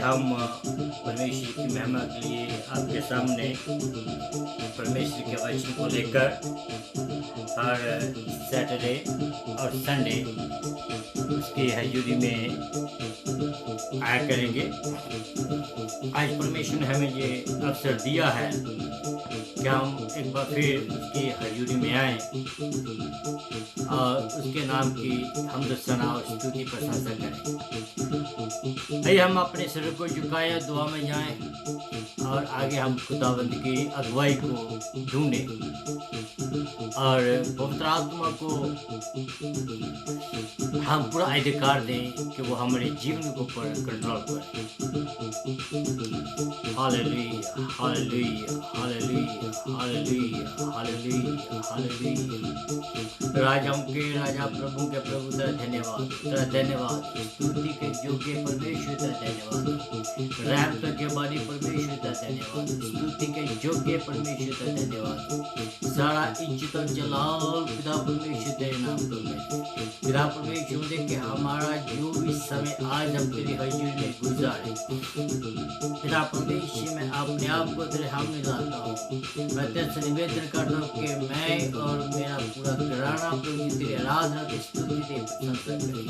हम परमेश्वर की महिमा के लिए आपके सामने परमेश्वर के वचन को लेकर हर सैटरडे और संडे उसकी हजूरी में आया करेंगे। आज परमेश्वर ने हमें ये अवसर दिया है कि हम एक बार फिर उसकी हजूरी में आए और उसके नाम की हमद सना और स्तुति प्रशंसा करें। आइए हम अपने सिर को झुकाएं, दुआ में जाएं और आगे हम खुदावंद की अगुवाई को ढूंढें और पवित्र आत्मा को हम पूरा अधिकार दें कि वो हमारे जीवन को पर कंट्रोल करे। Hallelujah hallelujah hallelujah hallelujah hallelujah hallelujah. राजाओं के राजा प्रभु के प्रभु तेरा धन्यवाद, तेरा धन्यवाद। स्तुति के योग्य परमेश्वर तेरा धन्यवाद। रहमत के बारी परमेश्वर तेरा धन्यवाद। स्तुति के योग्य परमेश्वर तेरा धन्यवाद। सारा इज्जत और जलाल पिता परमेश्वर तेरे नाम को मिले। पिता परमेश्वर कि हमारा जो भी समय आज हम तेरी हजूरी में गुजारे, पिता परमेश्वर मैं अपने आप को तेरे सामने लाता हूँ। मैं तेरे से निवेदन करता हूँ कि मैं और मेरा पूरा घराना प्रभु तेरी आराधना की स्तुति तेरी प्रशंसा करें।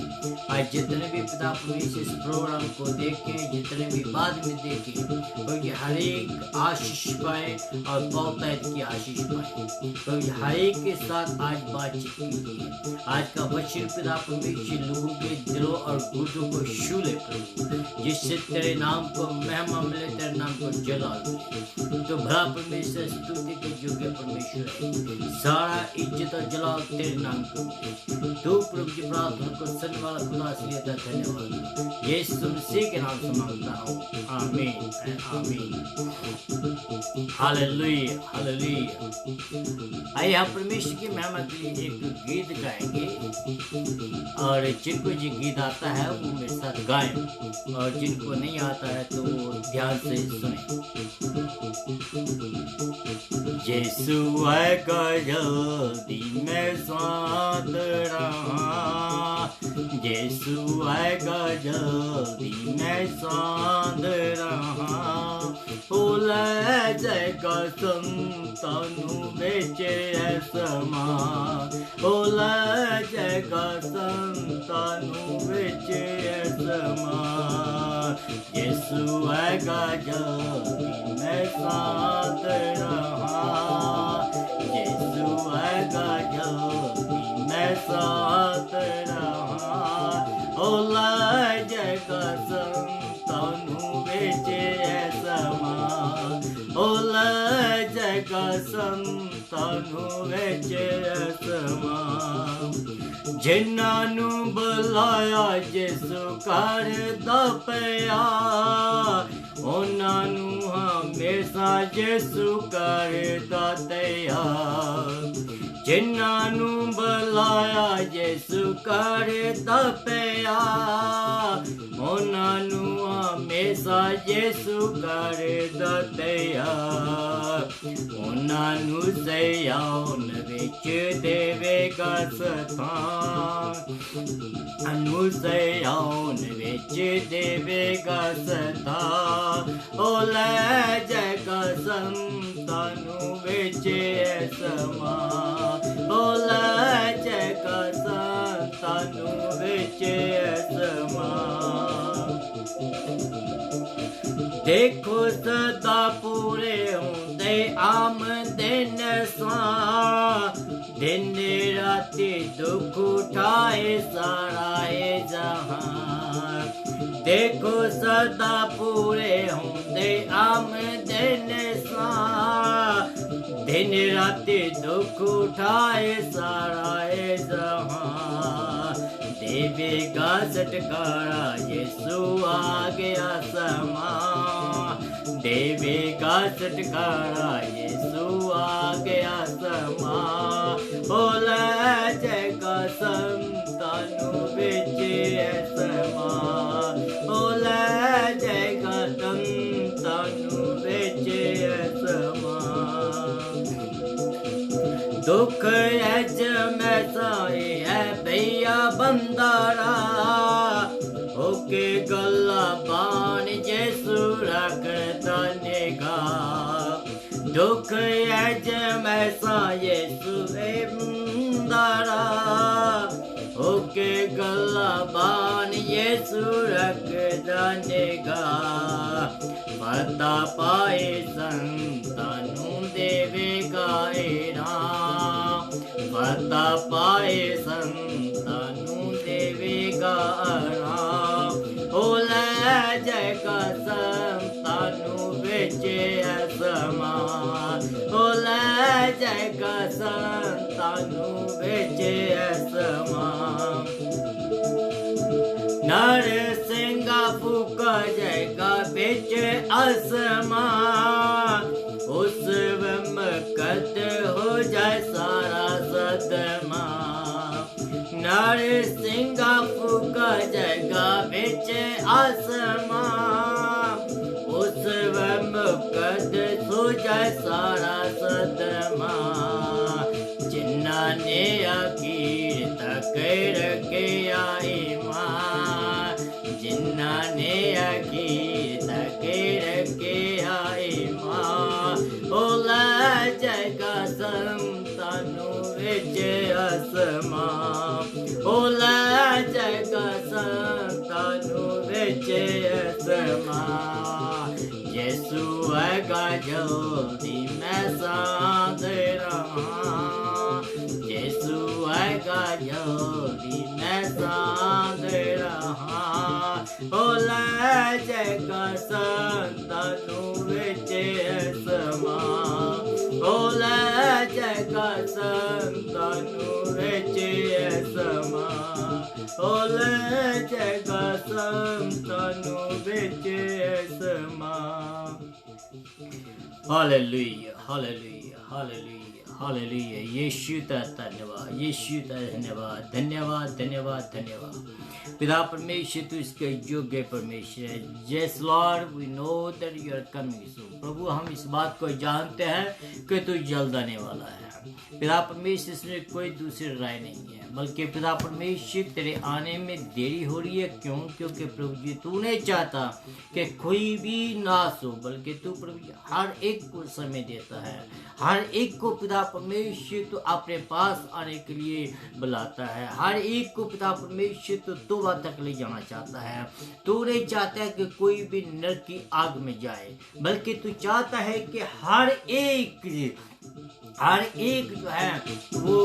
आज जितने भी पिता परमेश्वर इस प्रोग्राम को देखें, जितने भी बाद में देखें, क्योंकि हर एक आशीष पाए और बहुतायत की आशीष पाए। क्योंकि हर एक के साथ आज बातचीत कीजिए। आज का वचन पिता परमेश्वर लोगों के दिलों और गुर्दों को छू ले प्रभु, जिससे तेरे नाम को महिमा मिले, तेरे नाम को जलाल मिले। तो भला परमेश्वर स्तुति के योग्य परमेश्वर है। सारा इज्जत और जलाल तेरे नाम को मिले। तो प्रभु की प्रार्थना को सुनने वाला खुदा से लेता धन्यवाद। यीशु मसीह के नाम से मांगता हूँ, आमीन आमीन। Hallelujah hallelujah. आइए हम परमेश्वर की महिमा के लिए एक गीत गाएंगे और जिनको ये गीत आता है वो मेरे साथ गाएं और जिनको नहीं आता है तो वो ध्यान से सुने। यीशु आएगा जल्दी मैं साथ रहा, यीशु आएगा जल्दी मैं साथ रहा। ले जाएगा संतानों बेचे समा, ले जाएगा संतानों बेचे समा। यीशु आएगा जल्दी मैं साथ रहा, यीशु आएगा जल्दी मैं साथ रहा। ले जाएगा संतानों बेचे समा, ले जाएगा संतानों बेचे समा। जिन्हां नू बुलाया यीशु करदा पिया, उन्हां नू हमेशा यीशु करदा तैयार। जिन्हां नू बुलाया यीशु करदा पिया, उन्हां नू हमेशा यीशु करदा तैयार। उन्हां नू सियान विच देवेगा स्थान, अनु सियान विच देवेगा स्थान। ओ ले जाएगा संतानों विच समा, ओ ले जाएगा संतानों विच समा। देखो सदा पूरे होंदे आमदे नसा, दिन राति दुख उठाए सारा जहां। देखो सदा पूरे होंदे आमदे नसा, दिन राति दुख उठाए सारा जहां। देवेगा छुटकारा यीशु आ गया समा, देवेगा छुटकारा यीशु आ गया समा। ओ ले जाएगा संतानों विच समा, ओ ले जाएगा संतानों विच समा। दुख अज मैं साए है भैया बंदारा, होके गल्ला बान जे जानेगा। दुख यज में सा यीशु दारा होके गला बान यीशु रख जानेगा। पता पाए संतानू देवेगा इनाम। पता पाए संतानू देवेगा इनाम। ओले जगा संतानू बेचे समान। ओले जगा संतानू बेचे समान। नर सिंगा फूका जाएगा बेच आसमान। उस वमकत हो जाए सारा सदमा। नर सिंगा फूका जाएगा बेच आसमान। उस वमकत हो जाए सारा सदमा। जिन्ना ने आखिर तक रखे आई माँ। जिन्ना ने आखिर तक रखे आई माँ। ओला जगा संतानू विच आसमां। ओला जगा संतानू विच आसमां। यीशु आएगा जल्दी मैं साथ रहा। यीशु आएगा जल्दी मैं साथ रहा। ओला जगा संतानू विच आसमां। ओला जगा संतानू विच आसमां। ओला जगा संतानू विच आसमां। Hallelujah hallelujah hallelujah hallelujah. Yeshu का धन्यवाद, यीशु का धन्यवाद, धन्यवाद धन्यवाद धन्यवाद। पिता परमेश्वर तू इसके योग्य परमेश्वर है। Yes Lord we know that you are coming soon. प्रभु हम इस बात को जानते हैं कि तू जल्द आने वाला है। पिता परमेश्वर इसमें कोई दूसरी राय नहीं है, बल्कि पिता परमेश्वर तेरे आने में देरी हो रही है। क्यों? क्योंकि प्रभु जी तू नहीं चाहता कि कोई भी नाश हो, बल्कि तू प्रभु जी हर एक को समय देता है। हर एक को पिता परमेश्वर तो अपने पास आने के लिए बुलाता है। हर एक को पिता परमेश्वर तो तौबा तक ले जाना चाहता है। तू नहीं चाहता है कि कोई भी नरक की आग में जाए, बल्कि तू चाहता है कि हर एक जो है वो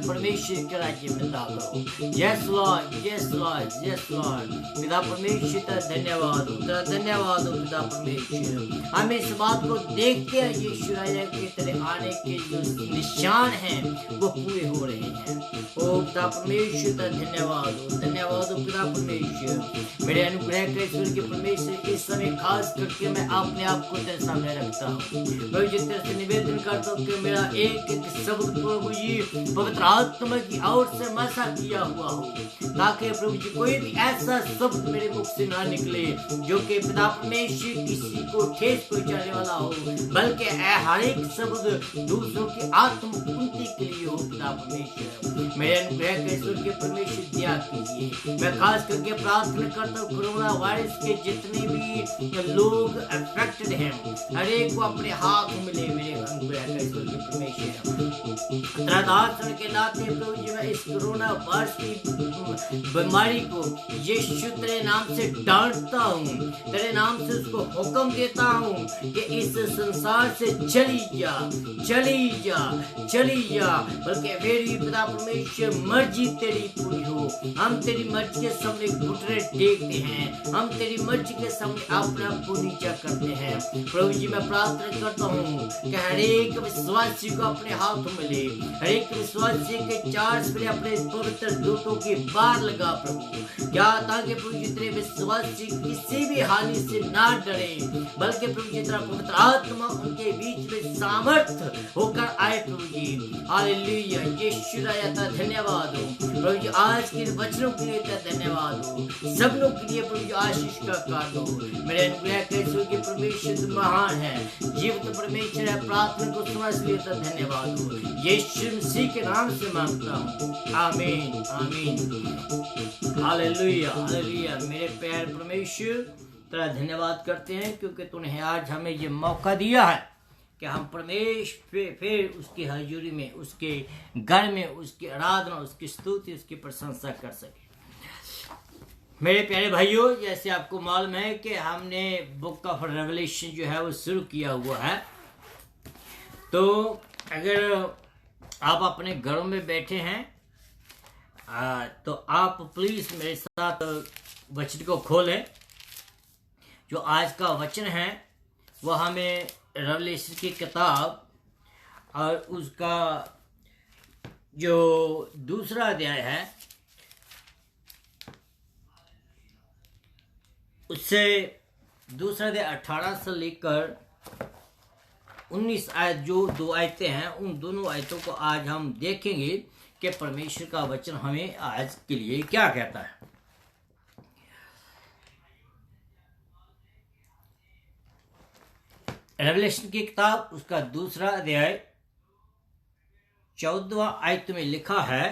परमेश्वर के राज्य में दाखिल हो। Yes Lord yes Lord yes Lord. पिता परमेश्वर का धन्यवाद हो, तेरा धन्यवाद हो पिता परमेश्वर। हम इस बात को देखते हैं यीशु राजा के तेरे आने के जो निशान हैं वो पूरे हो रहे हैं। ओ पिता परमेश्वर का धन्यवाद हो पिता परमेश्वर। मेरे अनुग्रह के ईश्वर के परमेश्वर इस समय खास करके मैं अपने आप को तेरे सामने रखता हूँ। मैं तेरे से निवेदन करता हूँ कि मेरा एक एक शब्द प्रभु जी पवित्र आत्मा की ओर से मसा किया हुआ हो, ताकि प्रभु जी कोई भी ऐसा शब्द मेरे मुख से ना निकले जो कि पिता परमेश्वर किसी को ठेस पहुंचाने वाला हो, बल्कि हर एक शब्द दूसरों की आत्म उन्नति के लिए हो। पिता परमेश्वर मेरे अनुग्रह के ईश्वर के परमेश्वर दया कीजिए। मैं खास करके प्रार्थना करता हूँ कोरोना वायरस के जितने भी लोग अफेक्टेड हैं हर एक को अपने हाथ मिले। मेरे अनुग्रह के ईश्वर के परमेश्वर के नाते प्रभु जी मैं इस कोरोना वायरस की बीमारी को यीशु तेरे नाम से डांटता हूँ, तेरे नाम से उसको हुक्म देता हूँ कि इस संसार से चली जा चली जा चली जा। बल्कि मेरी पिता परमेश्वर मर्जी तेरी पूरी हो। हम तेरी मर्जी के सामने घुटने टेकते हैं, हम तेरी मर्जी के सामने अपने आप को नीचा करते हैं। प्रभु जी मैं प्रार्थना करता हूँ कि हर एक विश्वासी को अपने हाथ मिले, हर एक विश्वासी के चार स्प्रे अपने पवित्र दूतों की बार लगा प्रभु, क्या ताकि प्रभु जी तेरे विश्वासी किसी भी हानि से ना डरे, बल्कि प्रभु जी तेरा पवित्र आत्मा उनके बीच में सामर्थ्य होकर आए। प्रभु जी हालेलुया यीशु राजा का धन्यवाद हो। प्रभु जी आज के वचनों के लिए धन्यवाद हो। सब लोग के लिए प्रभु जी आशीष का कार्य हो। मेरे अनुग्रह के ईश्वर के परमेश्वर महान है, जीवित परमेश्वर है। प्रार्थना को समझ लिए धन्यवाद हो। यीशु मसीह के नाम से मांगता हूँ, आमीन आमीन हालेलुया हालेलुया। मेरे प्यारे परमेश्वर तेरा धन्यवाद करते हैं क्योंकि तूने आज हमें ये मौका दिया है कि हम परमेश्वर फिर उसकी हजूरी में, उसके घर में, उसकी आराधना, उसकी स्तुति, उसकी प्रशंसा कर सके। मेरे प्यारे भाइयों, जैसे आपको मालूम है कि हमने बुक ऑफ रेवलेशन जो है वो शुरू किया हुआ है, तो अगर आप अपने घरों में बैठे हैं तो आप प्लीज मेरे साथ वचन को खोलें। जो आज का वचन है वो हमें रेवलेशन की किताब और उसका जो दूसरा अध्याय है उससे दूसरा अध्याय 18 से लेकर 19 आयत, जो 2 आयतें हैं, उन दोनों आयतों को आज हम देखेंगे कि परमेश्वर का वचन हमें आज के लिए क्या कहता है। रेवलेशन की किताब उसका दूसरा अध्याय 14वां आयत में लिखा है,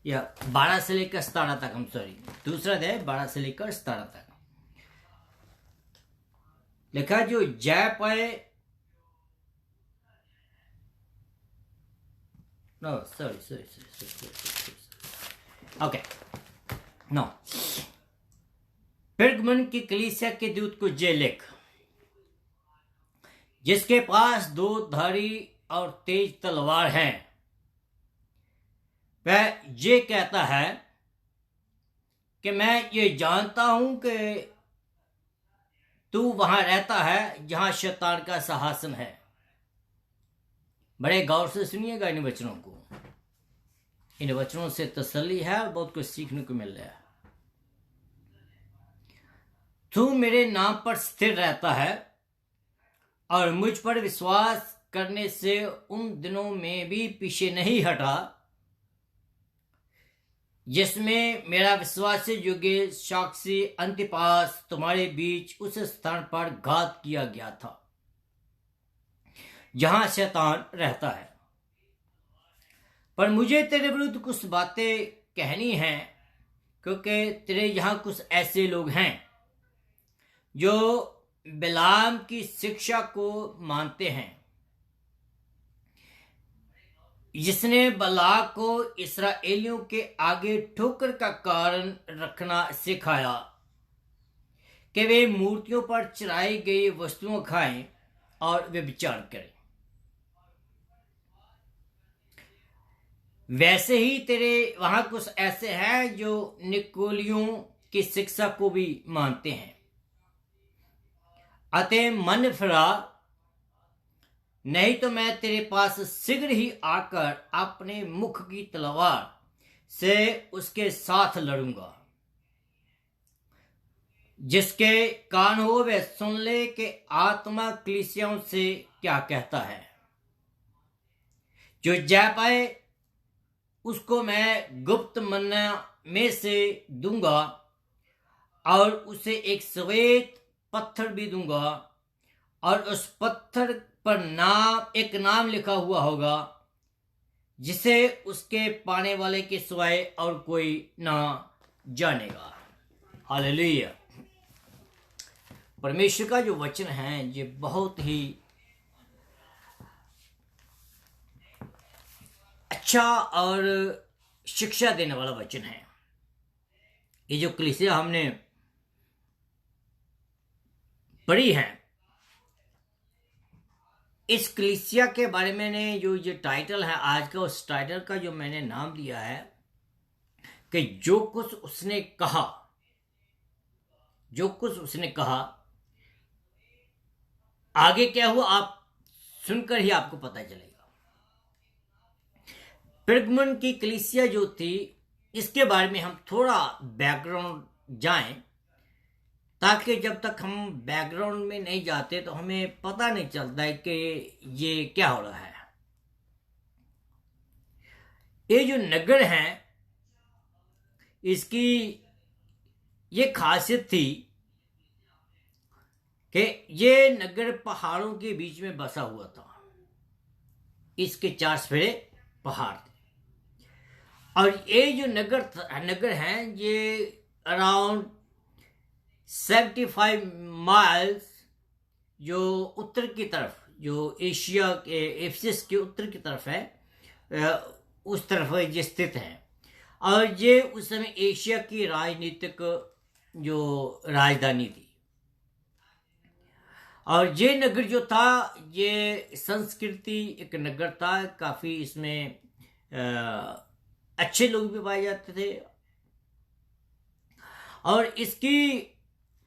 या 12 से लेकर 17 तक, हम सॉरी, दूसरा अध्याय 12 से लेकर 17 तक लिखा। जो जय पाए, नो सॉरी, ओके, नो, पेर्गमुन की कलीसिया के दूत को जय लिख, जिसके पास 2 धारी और तेज तलवार है। वह ये कहता है कि मैं ये जानता हूं कि तू वहां रहता है जहां शैतान का सिंहासन है। बड़े गौर से सुनिएगा इन वचनों को। इन वचनों से तसल्ली है और बहुत कुछ सीखने को मिल रहा है। तू मेरे नाम पर स्थिर रहता है और मुझ पर विश्वास करने से उन दिनों में भी पीछे नहीं हटा जिसमें मेरा विश्वासी योग्य साक्षी अंतिपास तुम्हारे बीच उस स्थान पर घात किया गया था जहां शैतान रहता है। पर मुझे तेरे विरुद्ध कुछ बातें कहनी हैं, क्योंकि तेरे यहां कुछ ऐसे लोग हैं जो बिलाम की शिक्षा को मानते हैं, जिसने बलाक को इस्राएलियों के आगे ठोकर का कारण रखना सिखाया कि वे मूर्तियों पर चढ़ाई गई वस्तुओं खाएं और व्यभिचार करें। वैसे ही तेरे वहां कुछ ऐसे हैं जो निकोलियों की शिक्षा को भी मानते हैं। अतः मन फिरा, नहीं तो मैं तेरे पास शीघ्र ही आकर अपने मुख की तलवार से उसके साथ लड़ूंगा। जिसके कान हो वह सुन ले कि आत्मा कलीसियाओं से क्या कहता है। जो जा पाए उसको मैं गुप्त मन्ना में से दूंगा और उसे एक श्वेत पत्थर भी दूंगा, और उस पत्थर पर एक नाम लिखा हुआ होगा जिसे उसके पाने वाले के सिवाय और कोई ना जानेगा। हालेलुया। परमेश्वर का जो वचन है ये बहुत ही अच्छा और शिक्षा देने वाला वचन है। ये जो कलीसिया हमने पढ़ी है, इस कलीसिया के बारे में जो ये टाइटल है आज का, उस टाइटल का जो मैंने नाम दिया है कि जो कुछ उसने कहा, जो कुछ उसने कहा, आगे क्या हुआ आप सुनकर ही आपको पता चलेगा। पेर्गमुन की कलीसिया जो थी, इसके बारे में हम थोड़ा बैकग्राउंड जाएं, ताकि जब तक हम बैकग्राउंड में नहीं जाते तो हमें पता नहीं चलता है कि ये क्या हो रहा है। ये जो नगर है, इसकी ये खासियत थी कि ये नगर पहाड़ों के बीच में बसा हुआ था। इसके 4 सफेरे पहाड़ थे और ये जो नगर हैं ये अराउंड 75 माइल्स जो उत्तर की तरफ, जो एशिया के एफिसस के उत्तर की तरफ है, उस तरफ ये स्थित है। और ये उस समय एशिया की राजनीतिक जो राजधानी थी। और ये नगर जो था ये संस्कृति एक नगर था, काफ़ी इसमें अच्छे लोग भी पाए जाते थे। और इसकी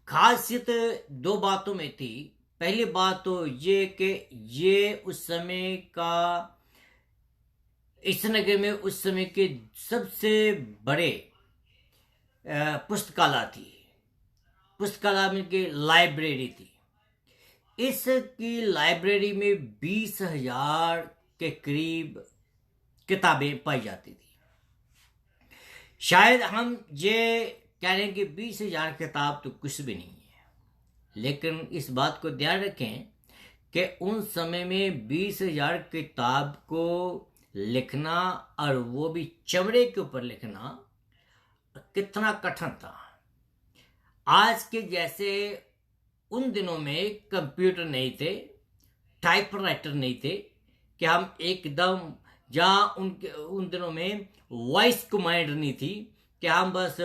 खासियत दो बातों में थी। पहली बात तो ये कि ये उस समय का, इस नगर में उस समय के सबसे बड़े पुस्तकालय थी, पुस्तकालय में की लाइब्रेरी थी। इसकी लाइब्रेरी में 20,000 के करीब किताबें पाई जाती थी। शायद हम ये कह रहे हैं कि 20,000 किताब तो कुछ भी नहीं है, लेकिन इस बात को ध्यान रखें कि उन समय में 20,000 किताब को लिखना, और वो भी चमड़े के ऊपर लिखना, कितना कठिन था। आज के जैसे उन दिनों में कंप्यूटर नहीं थे, टाइपराइटर नहीं थे कि हम एकदम, जहाँ उन दिनों में वॉइस कमांड नहीं थी कि हम बस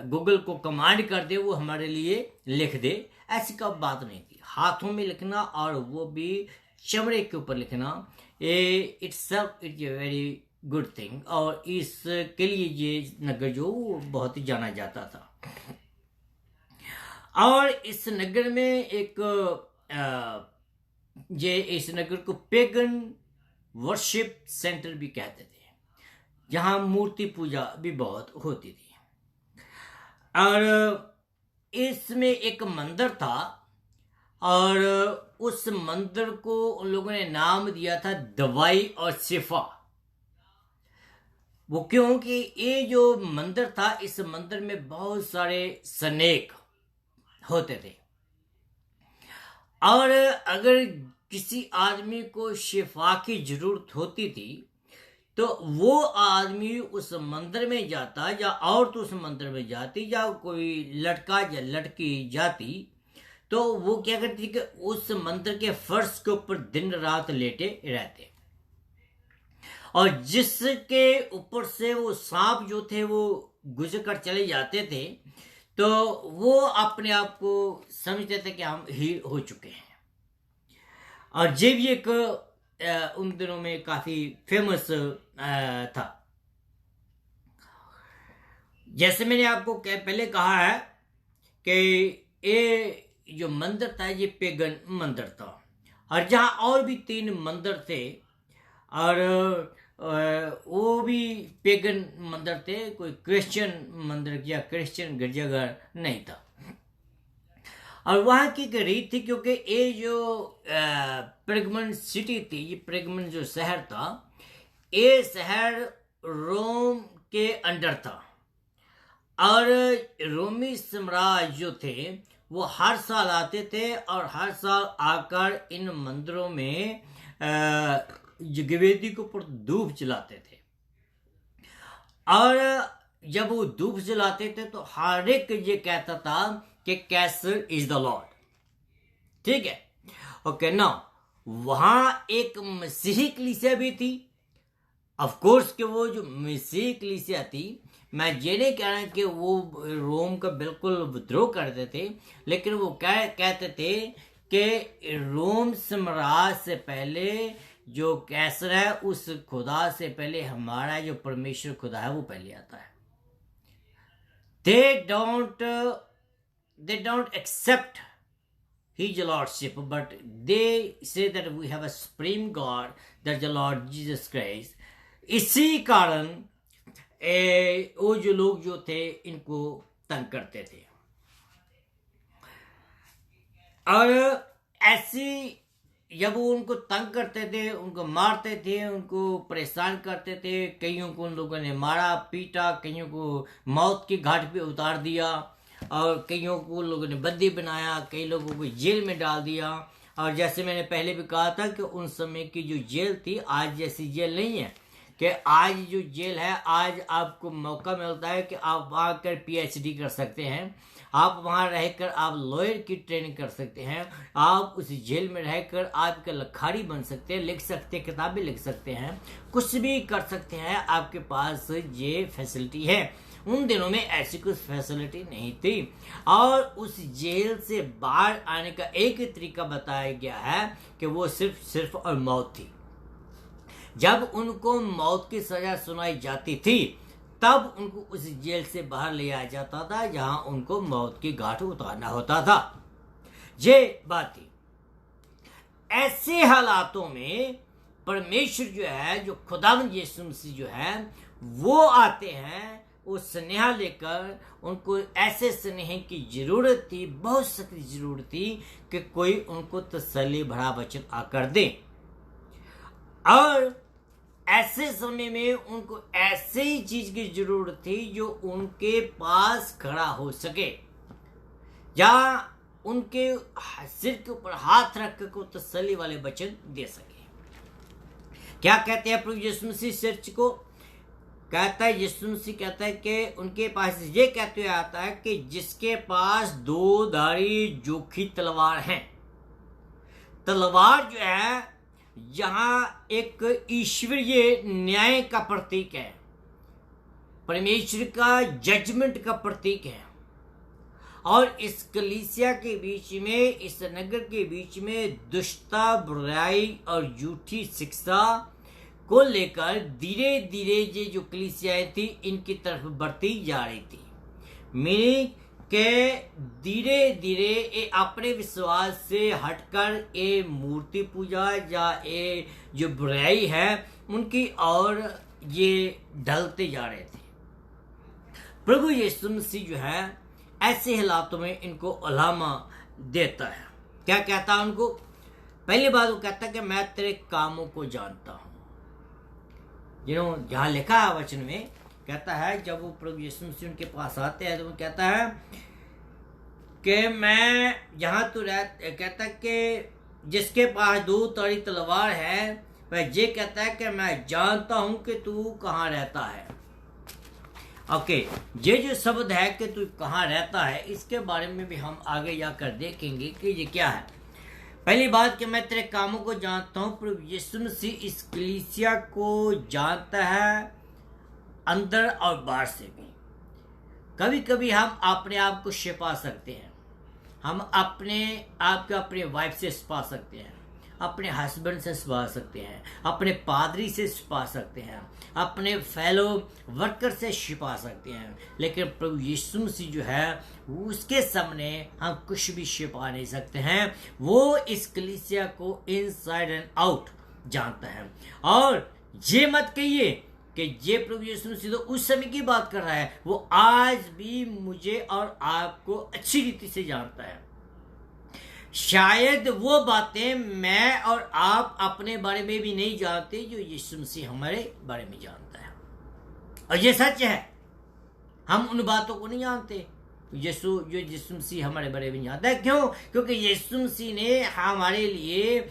गूगल को कमांड कर दे वो हमारे लिए लिख दे। ऐसी का बात नहीं थी। हाथों में लिखना और वो भी चमड़े के ऊपर लिखना, itself it's a very good thing. और इसके लिए ये नगर जो बहुत ही जाना जाता था। और इस नगर में एक इस नगर को पेगन वर्शिप सेंटर भी कहते थे, जहां मूर्ति पूजा भी बहुत होती थी। और इसमें एक मंदिर था, और उस मंदिर को उन लोगों ने नाम दिया था दवाई और शिफा। वो क्योंकि ये जो मंदिर था, इस मंदिर में बहुत सारे स्नेक होते थे, और अगर किसी आदमी को शिफा की जरूरत होती थी तो वो आदमी उस मंदिर में जाता, या औरत उस मंदिर में जाती, या कोई लड़का या लड़की जाती, तो वो क्या करती कि उस मंदिर के फर्श के ऊपर दिन रात लेटे रहते, और जिसके ऊपर से वो सांप जो थे वो गुजर कर चले जाते थे, तो वो अपने आप को समझते थे कि हम हील हो चुके हैं। और ये भी एक उन दिनों में काफी फेमस था। जैसे मैंने आपको पहले कहा है कि ये जो मंदिर था ये पेगन मंदिर था, और जहां और भी 3 मंदिर थे, और वो भी पेगन मंदिर थे, कोई क्रिश्चियन मंदिर या क्रिश्चियन गिरजाघर नहीं था। और वहाँ की एक रीत थी, क्योंकि ये जो पेर्गमन सिटी थी, ये पेर्गमन जो शहर था, ये शहर रोम के अंडर था, और रोमी साम्राज्य जो थे वो हर साल आते थे, और हर साल आकर इन मंदिरों में जगवेदी के ऊपर धूप जलाते थे। और जब वो धूप जलाते थे तो हर एक ये कहता था कि कैसर इज द लॉर्ड। ठीक है, ओके। ना वहां एक मसीही कलीसिया भी थी। ऑफ कोर्स कि वो जो मसीही कलीसिया थी, मैं ये नहीं कह रहा कि वो रोम का बिल्कुल विद्रोह करते थे, लेकिन वो कहते थे कि रोम साम्राज्य से पहले जो कैसर है, उस खुदा से पहले हमारा जो परमेश्वर खुदा है वो पहले आता है। They don't accept his lordship, but they say that we have a supreme God, that's the Lord Jesus Christ. इसी कारण वो जो लोग जो थे इनको तंग करते थे, और ऐसी जब वो उनको तंग करते थे, उनको मारते थे, उनको परेशान करते थे, कईयों को उन लोगों ने मारा पीटा, कईयों को मौत की घाट पे उतार दिया, और कईयों को लोगों ने बंदी बनाया, कई लोगों को जेल में डाल दिया। और जैसे मैंने पहले भी कहा था कि उन समय की जो जेल थी आज जैसी जेल नहीं है, कि आज जो जेल है, आज आपको मौका मिलता है कि आप वहाँ कर PhD कर सकते हैं, आप वहाँ रहकर आप लॉयर की ट्रेनिंग कर सकते हैं, आप उस जेल में रहकर आप एक लखारी बन सकते हैं, लिख सकते हैं, किताबें लिख सकते हैं, कुछ भी कर सकते हैं। आपके पास ये फैसिलिटी है। उन दिनों में ऐसी कुछ फैसिलिटी नहीं थी, और उस जेल से बाहर आने का एक ही तरीका बताया गया है कि वो सिर्फ और मौत थी। जब उनको मौत की सजा सुनाई जाती थी तब उनको उस जेल से बाहर ले आया जाता था जहां उनको मौत की घाट उतारना होता था। ये बात थी। ऐसे हालातों में परमेश्वर जो है, जो खुदावंद यीशु मसीह जो है, वो आते हैं, वो स्नेह लेकर। उनको ऐसे स्नेह की जरूरत थी, बहुत सख्त जरूरत थी कि कोई उनको तसल्ली भरा वचन आकर दे। और ऐसे समय में उनको ऐसे ही चीज की जरूरत थी जो उनके पास खड़ा हो सके, जहां उनके सिर के ऊपर हाथ रखकर को तसल्ली वाले वचन दे सके। क्या कहते हैं प्रभु यीशु मसीह चर्च को? कहता है, यीशु मसीह कहता है कि उनके पास ये कहते हुए आता है कि जिसके पास 2 धारी जोखी तलवार है। तलवार जो है यहां एक ईश्वरीय न्याय का प्रतीक है, परमेश्वर का जजमेंट का प्रतीक है। और इस कलीसिया के बीच में, इस नगर के बीच में दुष्टता, बुराई और झूठी शिक्षा को लेकर धीरे धीरे ये जो कलीसियाएं थी इनकी तरफ बढ़ती जा रही थी। मीनिंग के धीरे धीरे ये अपने विश्वास से हटकर ये मूर्ति पूजा या ये जो बुराई है उनकी और ये ढलते जा रहे थे। प्रभु यीशु मसीह जो है ऐसे हालातों में इनको अलामा देता है। क्या कहता है उनको? पहली बात वो कहता है कि मैं तेरे कामों को जानता हूं। जहां लिखा है वचन में, कहता है जब वो प्रभु यीशु मसीह उनके पास आते हैं तो वो कहता है कि मैं जहां तू कहता है कि जिसके पास 2 धारी तलवार है वह ये कहता है कि मैं जानता हूं कि तू कहाँ रहता है। ओके, ये जो शब्द है कि तू कहाँ रहता है, इसके बारे में भी हम आगे जाकर देखेंगे कि ये क्या है। पहली बात कि मैं तेरे कामों को जानता हूं। प्रभु यीशु मसीह इस कलीसिया को जानता है अंदर और बाहर से भी। कभी कभी हम अपने आप को छिपा सकते हैं, हम अपने आप को अपने वाइफ से छिपा सकते हैं, अपने हस्बैंड से छिपा सकते हैं, अपने पादरी से छिपा सकते हैं, अपने फेलो वर्कर से छिपा सकते हैं, लेकिन प्रभु यीशु मसीह जो है उसके सामने हम कुछ भी छिपा नहीं सकते हैं। वो इस कलीसिया को इनसाइड एंड आउट जानता है। और ये मत कहिए कि ये प्रभु यीशु मसीह तो उस समय की बात कर रहा है, वो आज भी मुझे और आपको अच्छी रीति से जानता है। शायद वो बातें मैं और आप अपने बारे में भी नहीं जानते जो यीशु मसीह हमारे बारे में जानता है, और ये सच है। हम उन बातों को नहीं जानते यीशु मसीह हमारे बारे में जानता है। क्यों? क्योंकि यीशु मसीह ने हमारे लिए,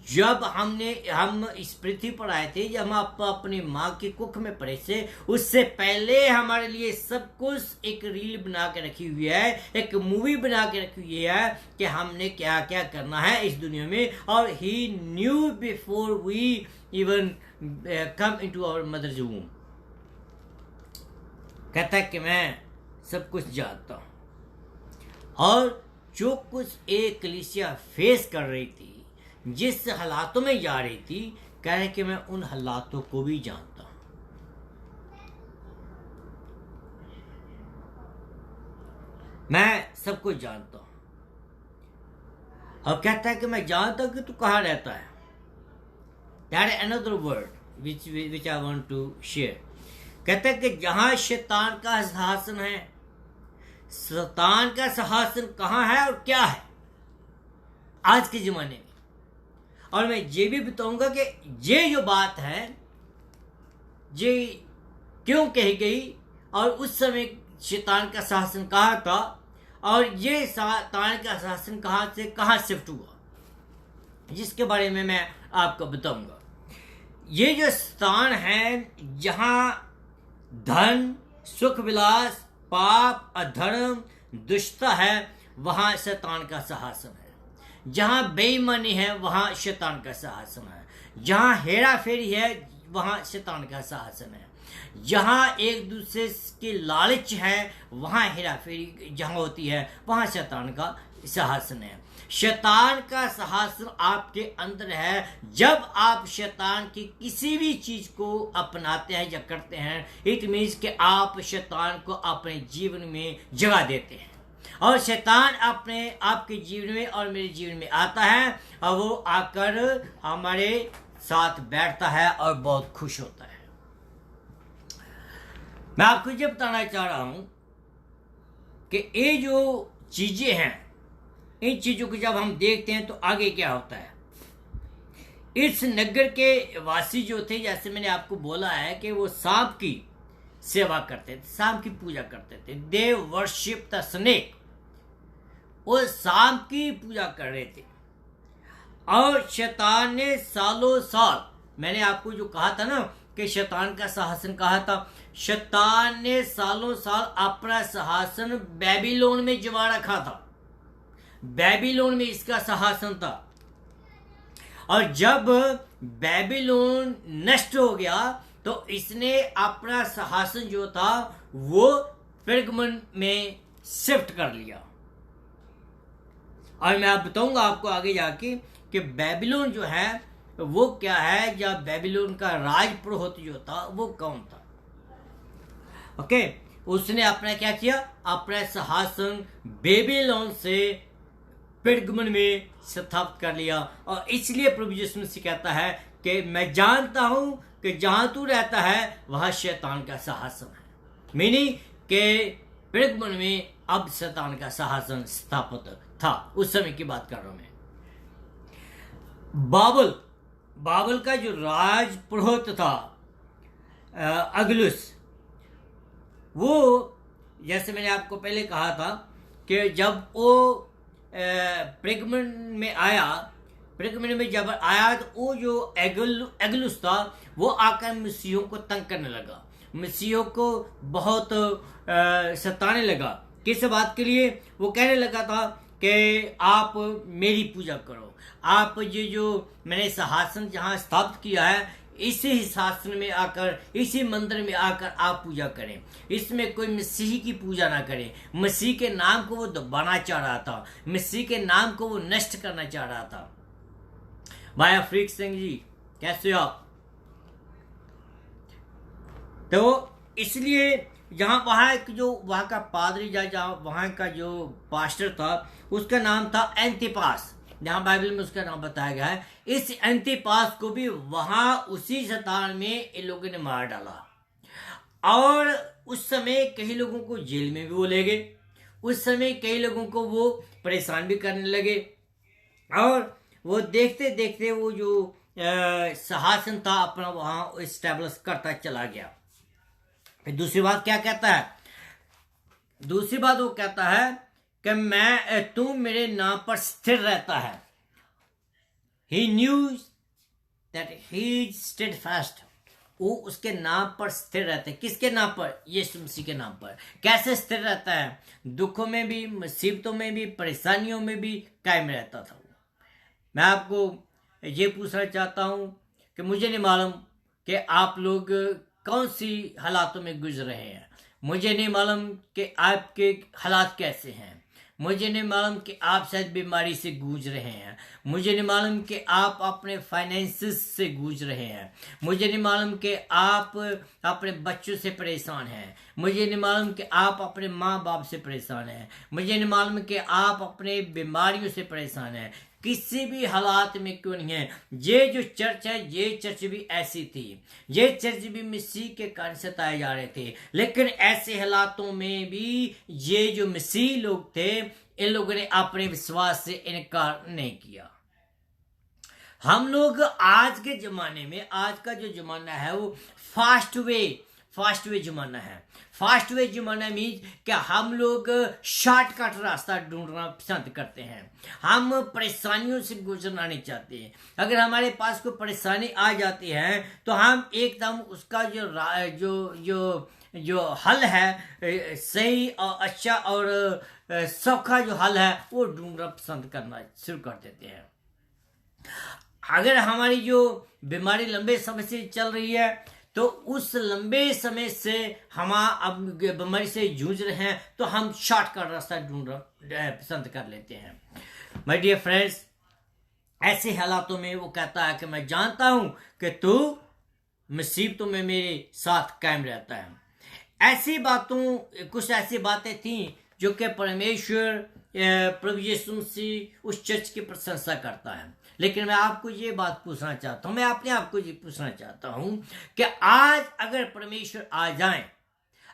जब हम इस पृथ्वी पर आए थे, जब हम अपनी माँ की कुख में पड़े थे, उससे पहले हमारे लिए सब कुछ एक रील बना के रखी हुई है, एक मूवी बना के रखी हुई है कि हमने क्या क्या करना है इस दुनिया में। और he knew before we even come into our mothers womb. कहता है कि मैं सब कुछ जानता हूं। और जो कुछ एक कलीसिया फेस कर रही थी, जिस हालातों में जा रही थी, कह रहे कि मैं उन हालातों को भी जानता हूं। मैं सब कुछ जानता हूं। और कहता है कि मैं जानता हूं कि तू कहां रहता है। That is another word which I want to share. कहता है कि जहां शैतान का सिंहासन है, शैतान का सिंहासन कहां है और क्या है आज के जमाने में। और मैं ये भी बताऊंगा कि ये जो बात है ये क्यों कही गई, और उस समय शैतान का शासन कहाँ था, और ये शैतान का शासन कहाँ से कहाँ शिफ्ट हुआ, जिसके बारे में मैं आपको बताऊंगा। ये जो स्थान है जहां धन, सुख विलास, पाप, अधर्म, दुष्टता है, वहां शैतान का सिंहासन है। जहां बेईमानी है वहां शैतान का सिंहासन है। जहां हेरा फेरी है वहां शैतान का सिंहासन है। जहां एक दूसरे की लालच है वहां हेरा फेरी जहां होती है वहां शैतान का सिंहासन है। शैतान का सिंहासन आपके अंदर है। जब आप शैतान की किसी भी चीज को अपनाते हैं या करते हैं, इट मीन्स कि आप शैतान को अपने जीवन में जगह देते हैं। और शैतान अपने आपके जीवन में और मेरे जीवन में आता है और वो आकर हमारे साथ बैठता है और बहुत खुश होता है। मैं आपको ये बताना चाह रहा हूं कि ये जो चीजें हैं, इन चीजों को जब हम देखते हैं तो आगे क्या होता है। इस नगर के वासी जो थे, जैसे मैंने आपको बोला है कि वो सांप की सेवा करते थे, सांप की पूजा करते थे। दे वर्शिप द स्नेक, वो सांप की पूजा कर रहे थे। और शैतान ने सालों साल, मैंने आपको जो कहा था ना कि शैतान का सिंहासन कहा था, शैतान ने सालों साल अपना सिंहासन बेबीलोन में जमा रखा था। बेबीलोन में इसका सिंहासन था। और जब बेबीलोन नष्ट हो गया तो इसने अपना सिंहासन जो था वो पेर्गमन में शिफ्ट कर लिया। और मैं आप बताऊंगा आपको आगे जाके कि बेबीलोन जो है वो क्या है, या बेबीलोन का राजपुरोहित जो था वो कौन था। ओके, उसने अपना क्या किया, अपना सिंहासन बेबीलोन से पेर्गमन में स्थापित कर लिया। और इसलिए प्रभु यीशु मसीह कहता है कि मैं जानता हूं कि जहां तू रहता है वहां शैतान का सिंहासन है। मीनिंग के पेर्गमन में अब शैतान का सिंहासन स्थापित था। उस समय की बात कर रहा हूं मैं। बाबल का जो राज पुरोहित था अगलुस, वो जैसे मैंने आपको पहले कहा था कि जब वो पेर्गमन में आया, पेर्गमन में जब आया तो वो जो एगलुस था वो आकर मसीहों को तंग करने लगा, मसीहों को बहुत सताने लगा। किस बात के लिए? वो कहने लगा था कि आप मेरी पूजा करो, आप ये जो मैंने सिंहासन जहां स्थापित किया है इसी शासन में आकर, इसी मंदिर में आकर आप पूजा करें। इसमें कोई मसीह की पूजा ना करें। मसीह के नाम को वो दबाना चाह रहा था, मसीह के नाम को वो नष्ट करना चाह रहा था। भाई अफरीक सिंह जी, कैसे हो आप? तो इसलिए यहाँ वहां का पादरी जहाँ वहां का जो पास्टर था उसका नाम था एंतिपास, जहां बाइबल में उसका नाम बताया गया है। इस एंतिपास को भी वहां उसी शैतान में इन लोगों ने मार डाला। और उस समय कई लोगों को जेल में भी वो ले गए। उस समय कई लोगों को वो परेशान भी करने लगे। और वो देखते देखते वो जो सिंहासन था अपना वहां एस्टेब्लिश करता चला गया। फिर दूसरी बात क्या कहता है? दूसरी बात वो कहता है कि तू मेरे नाम पर स्थिर रहता है। He knew that he steadfast, वो उसके नाम पर स्थिर रहते हैं। किसके नाम पर? यीशु मसीह के नाम पर। कैसे स्थिर रहता है? दुखों में भी, मुसीबतों में भी, परेशानियों में भी कायम रहता था। मैं आपको ये पूछना चाहता हूं कि मुझे नहीं मालूम कि आप लोग कौन सी हालातों में गुजर रहे हैं। मुझे नहीं मालूम कि आपके हालात कैसे हैं। मुझे नहीं मालूम कि आप शायद बीमारी से गूंज रहे हैं। मुझे नहीं मालूम कि आप अपने फाइनेंसेस से गूंज रहे हैं। मुझे नहीं मालूम कि आप अपने बच्चों से परेशान हैं। मुझे नहीं मालूम कि आप अपने माँ बाप से परेशान हैं। मुझे नहीं मालूम कि आप अपने बीमारियों से परेशान हैं। किसी भी हालात में क्यों नहीं है, ये जो चर्च है ये चर्च भी ऐसी थी। ये चर्च भी मसीह के कारण सताए जा रहे थे। लेकिन ऐसे हालातों में भी ये जो मसीह लोग थे, इन लोगों ने अपने विश्वास से इनकार नहीं किया। हम लोग आज के जमाने में, आज का जो जमाना है वो फास्ट वे जमाना है। फास्ट वे जो माना मीन्स कि हम लोग शॉर्टकट रास्ता ढूंढना पसंद करते हैं। हम परेशानियों से गुजरना नहीं चाहते हैं। अगर हमारे पास कोई परेशानी आ जाती है तो हम एकदम उसका जो हल है, सही और अच्छा और सौखा जो हल है, वो ढूंढना पसंद करना शुरू कर देते हैं। अगर हमारी जो बीमारी लंबे समय से चल रही है तो उस लंबे समय से हम अब बीमारी से जूझ रहे हैं तो हम शॉर्टकट रास्ता ढूंढना पसंद कर लेते हैं। माय डियर फ्रेंड्स, ऐसे हालातों में वो कहता है कि मैं जानता हूं कि तू मुसीबतों में मेरे साथ कायम रहता है। कुछ ऐसी बातें थी जो कि परमेश्वर प्रभु यीशु मसीह उस चर्च की प्रशंसा करता है। लेकिन मैं आपको ये बात पूछना चाहता हूं, मैं अपने आप को ये पूछना चाहता हूं कि आज अगर परमेश्वर आ जाए,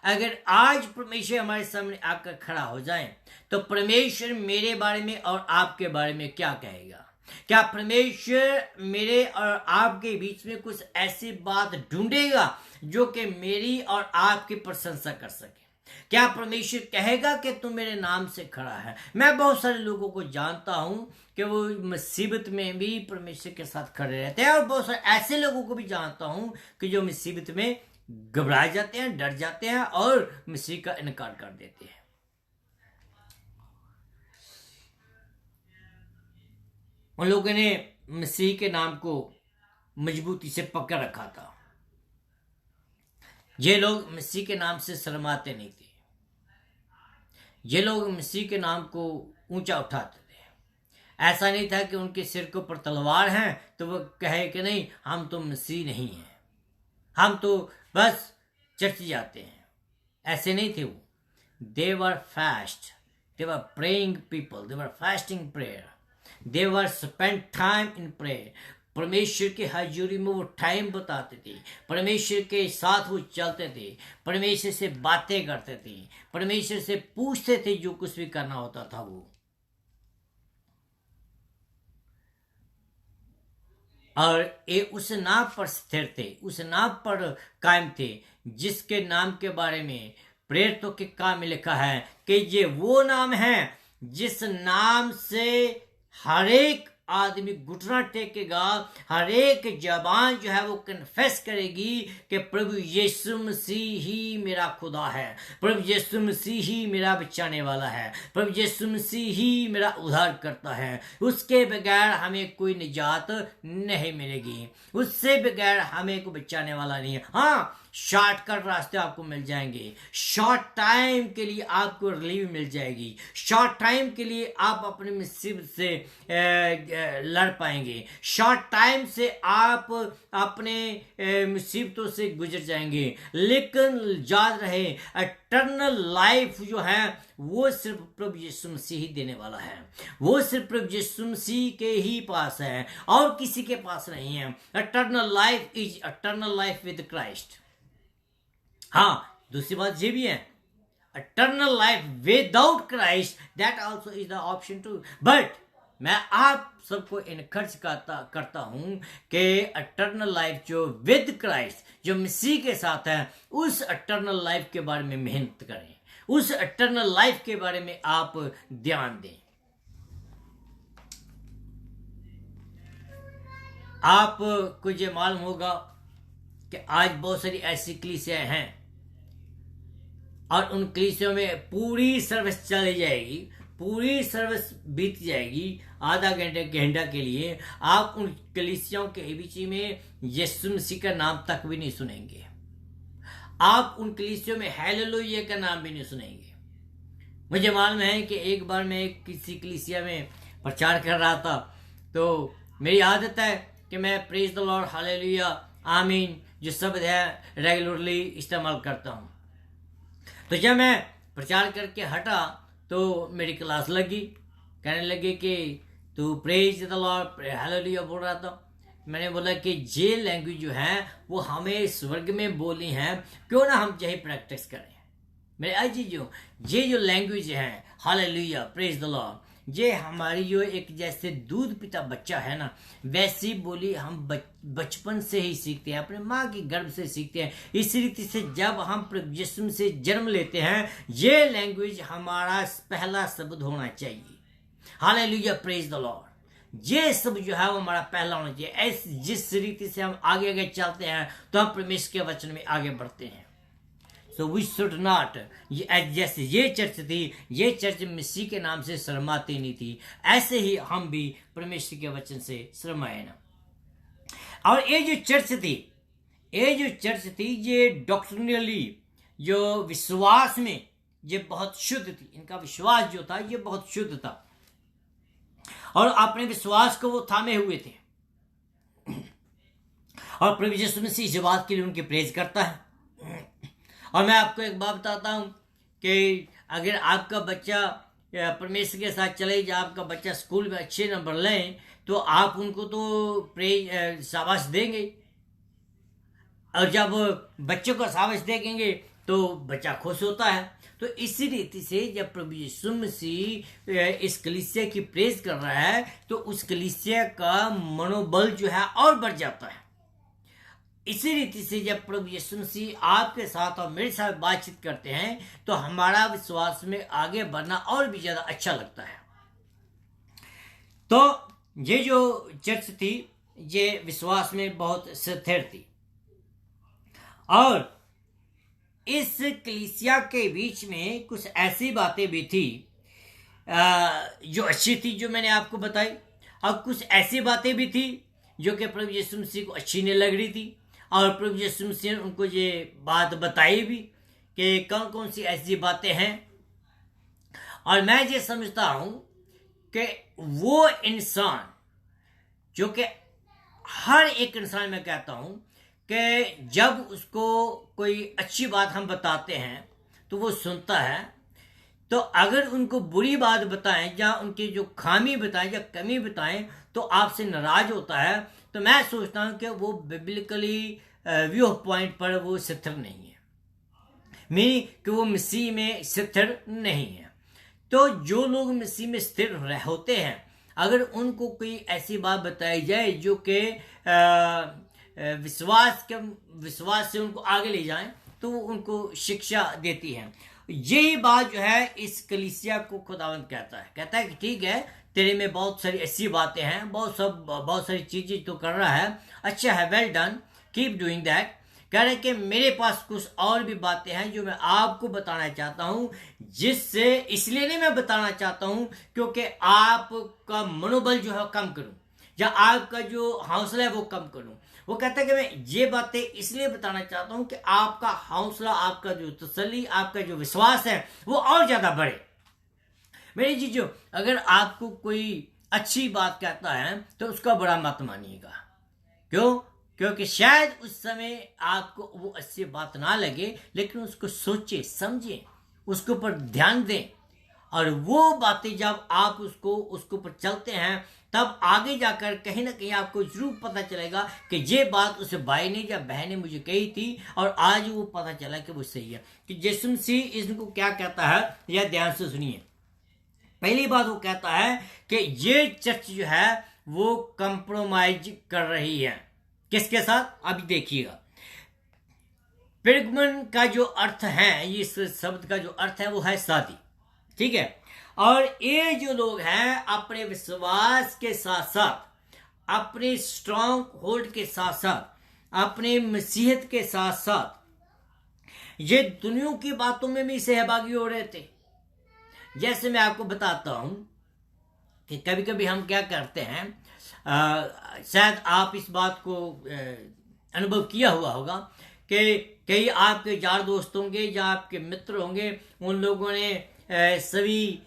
अगर आज परमेश्वर हमारे सामने आकर खड़ा हो जाए तो परमेश्वर मेरे बारे में और आपके बारे में क्या कहेगा? क्या परमेश्वर मेरे और आपके बीच में कुछ ऐसी बात ढूंढेगा जो कि मेरी और आपकी प्रशंसा कर सके? क्या परमेश्वर कहेगा कि तू मेरे नाम से खड़ा है? मैं बहुत सारे लोगों को जानता हूं कि वो मुसीबत में भी परमेश्वर के साथ खड़े रहते हैं, और बहुत सारे ऐसे लोगों को भी जानता हूं कि जो मुसीबत में घबरा जाते हैं, डर जाते हैं और मसीह का इनकार कर देते हैं। उन लोगों ने मसीह के नाम को मजबूती से पकड़ रखा था। ये लोग मसीह के नाम से शर्माते नहीं थे। ये लोग मसीह के नाम को ऊंचा उठाते थे। ऐसा नहीं था कि उनके सिर के ऊपर तलवार है तो वो कहे कि नहीं, हम तो मसीह नहीं हैं, हम तो बस चर्च जाते हैं। ऐसे नहीं थे वो। They were fast, they were praying people, they were fasting prayer, they were spend time in prayer. परमेश्वर के हजूरी में वो टाइम बताते थे, परमेश्वर के साथ वो चलते थे, परमेश्वर से बातें करते थे, परमेश्वर से पूछते थे जो कुछ भी करना होता था वो। और ये उस नाम पर स्थिर थे, उस नाम पर कायम थे जिसके नाम के बारे में प्रेरितों के काम में लिखा है कि ये वो नाम है जिस नाम से हर एक आदमी घुटना टेकेगा, हर एक जबान जो है वो कन्फेस करेगी कि प्रभु यीशु मसीह ही मेरा खुदा है, प्रभु यीशु मसीह ही मेरा बचाने वाला है, प्रभु यीशु मसीह ही मेरा उद्धार करता है। उसके बगैर हमें कोई निजात नहीं मिलेगी, उससे बगैर हमें कोई बचाने वाला नहीं है। हाँ, शॉर्टकट रास्ते आपको मिल जाएंगे, शॉर्ट टाइम के लिए आपको रिलीफ मिल जाएगी, शॉर्ट टाइम के लिए आप अपनी मुसीबत से लड़ पाएंगे, शॉर्ट टाइम से आप अपने मुसीबतों से गुजर जाएंगे। लेकिन याद रहे, इटर्नल लाइफ जो है वो सिर्फ प्रभु यीशु मसीह ही देने वाला है, वो सिर्फ प्रभु यीशु मसीह के ही पास है और किसी के पास नहीं है। Eternal life is eternal life with Christ. हाँ, दूसरी बात ये भी है, eternal life without Christ that also is the option too. But मैं आप सबको इनकरेज करता हूं कि इटर्नल लाइफ जो विद क्राइस्ट, जो मसीह के साथ है, उस इटर्नल लाइफ के बारे में मेहनत करें, उस इटर्नल लाइफ के बारे में आप ध्यान दें। आपको ये मालूम होगा कि आज बहुत सारी ऐसी कलीसियां हैं और उन कलीसियों में पूरी सर्विस चली जाएगी, पूरी सर्विस बीत जाएगी आधा घंटा के लिए, आप उन कलीसियों के बीच में यीशु मसीह का नाम तक भी नहीं सुनेंगे, आप उन कलीसियों में हालेलुया का नाम भी नहीं सुनेंगे। मुझे मालूम है कि एक बार मैं किसी कलीसिया में प्रचार कर रहा था, तो मेरी आदत है कि मैं प्रेज द लॉर्ड, हालेलुया, आमीन जो शब्द है रेगुलरली इस्तेमाल करता हूँ। तो जब मैं प्रचार करके हटा तो मेरी क्लास लगी, कहने लगे कि तू प्रेज द लॉर्ड, हालेलुया बोल रहा था। मैंने बोला कि ये लैंग्वेज जो है वो हमें स्वर्ग में बोलनी है, क्यों ना हम यही प्रैक्टिस करें। मेरे आज ये जो लैंग्वेज है हालेलुया, प्रेज द लॉर्ड, ये हमारी जो एक जैसे दूध पिता बच्चा है ना, वैसी बोली हम बचपन से ही सीखते हैं, अपने माँ की गर्भ से सीखते हैं। इस रीति से जब हम प्रभु यीशु से जन्म लेते हैं, ये लैंग्वेज हमारा पहला शब्द होना चाहिए। Hallelujah, praise the Lord. ये सब जो है वो हमारा पहला होना चाहिए। ऐसे जिस रीति से हम आगे आगे चलते हैं तो हम परमेश्वर के वचन में आगे बढ़ते हैं। So we should not, जैसे ये चर्च थी, ये चर्च मसीह के नाम से शर्माती नहीं थी, ऐसे ही हम भी परमेश्वर के वचन से शर्माए ना। और ये जो चर्च थी ये डॉक्ट्रिनली जो विश्वास में ये बहुत शुद्ध थी। इनका विश्वास जो था ये बहुत शुद्ध था और अपने विश्वास को वो थामे हुए थे। और प्रभु यीशु मसीह इस बात के लिए उनकी प्रेज करता है। और मैं आपको एक बात बताता हूं कि अगर आपका बच्चा परमेश्वर के साथ चले जाए, आपका बच्चा स्कूल में अच्छे नंबर लें, तो आप उनको तो शाबाश देंगे। और जब बच्चों को शाबाश देंगे तो बच्चा खुश होता है। तो इसी रीति से जब प्रभु यीशु मसीह इस कलीसिया की प्रेज कर रहा है तो उस कलीसिया का मनोबल जो है और बढ़ जाता है। इसी रीति से जब प्रभु यीशु मसीह आपके साथ और मेरे साथ बातचीत करते हैं तो हमारा विश्वास में आगे बढ़ना और भी ज्यादा अच्छा लगता है। तो ये जो चर्च थी ये विश्वास में बहुत स्थिर थी और इस कलीसिया के बीच में कुछ ऐसी बातें भी थी जो अच्छी थी, जो मैंने आपको बताई, और कुछ ऐसी बातें भी थी जो कि प्रभु यीशु मसीह को अच्छी नहीं लग रही थी। और प्रभु यीशु मसीह ने उनको ये बात बताई भी कि कौन कौन सी ऐसी बातें हैं। और मैं ये समझता हूं कि वो इंसान जो कि हर एक इंसान में कहता हूं कि जब उसको कोई अच्छी बात हम बताते हैं तो वो सुनता है, तो अगर उनको बुरी बात बताएं या उनकी जो खामी बताएं या कमी बताएं तो आपसे नाराज होता है, तो मैं सोचता हूं कि वो बिब्लिकली व्यू पॉइंट पर वो स्थिर नहीं है, मीनिंग कि वो मसीह में स्थिर नहीं है। तो जो लोग मसीह में स्थिर होते हैं, अगर उनको कोई ऐसी बात बताई जाए जो कि विश्वास से उनको आगे ले जाए तो वो उनको शिक्षा देती है। यही बात जो है इस कलीसिया को खुदावंद कहता है कि ठीक है, तेरे में बहुत सारी ऐसी बातें हैं, बहुत सारी चीजें तो कर रहा है, अच्छा है, well done, keep doing that. कह रहे कि मेरे पास कुछ और भी बातें हैं जो मैं आपको बताना चाहता हूं, जिससे इसलिए नहीं मैं बताना चाहता हूं क्योंकि आपका मनोबल जो है कम करूं या आपका जो हौसला है वो कम करूं। वो कहता है कि मैं ये बातें इसलिए बताना चाहता हूं कि आपका हौसला, आपका जो तसल्ली, आपका जो विश्वास है वो और ज्यादा बढ़े। मेरे जीजो, अगर आपको कोई अच्छी बात कहता है तो उसका बड़ा मत मानिएगा। क्यों? क्योंकि शायद उस समय आपको वो अच्छी बात ना लगे, लेकिन उसको सोचे समझे, उसके ऊपर ध्यान दें, और वो बातें जब आप उसके ऊपर चलते हैं तब आगे जाकर कहीं ना कहीं आपको जरूर पता चलेगा कि ये बात उस भाई ने या बहन ने मुझे कही थी और आज वो पता चला कि वो सही है। कि यीशु मसीह इसको क्या कहता है, यह ध्यान से सुनिए। पहली बात वो कहता है कि ये चर्च जो है वो कंप्रोमाइज कर रही है। किसके साथ? अभी देखिएगा। पेर्गमन का जो अर्थ है, इस शब्द का जो अर्थ है वो है शादी, ठीक है। और ये जो लोग हैं अपने विश्वास के साथ साथ, अपने स्ट्रॉन्ग होल्ड के साथ साथ, अपने मसीहत के साथ साथ ये दुनिया की बातों में भी सहभागी हो रहे थे। जैसे मैं आपको बताता हूं कि कभी कभी हम क्या करते हैं, शायद आप इस बात को अनुभव किया हुआ होगा कि कई आपके यार दोस्त होंगे या आपके मित्र होंगे, उन लोगों ने सभी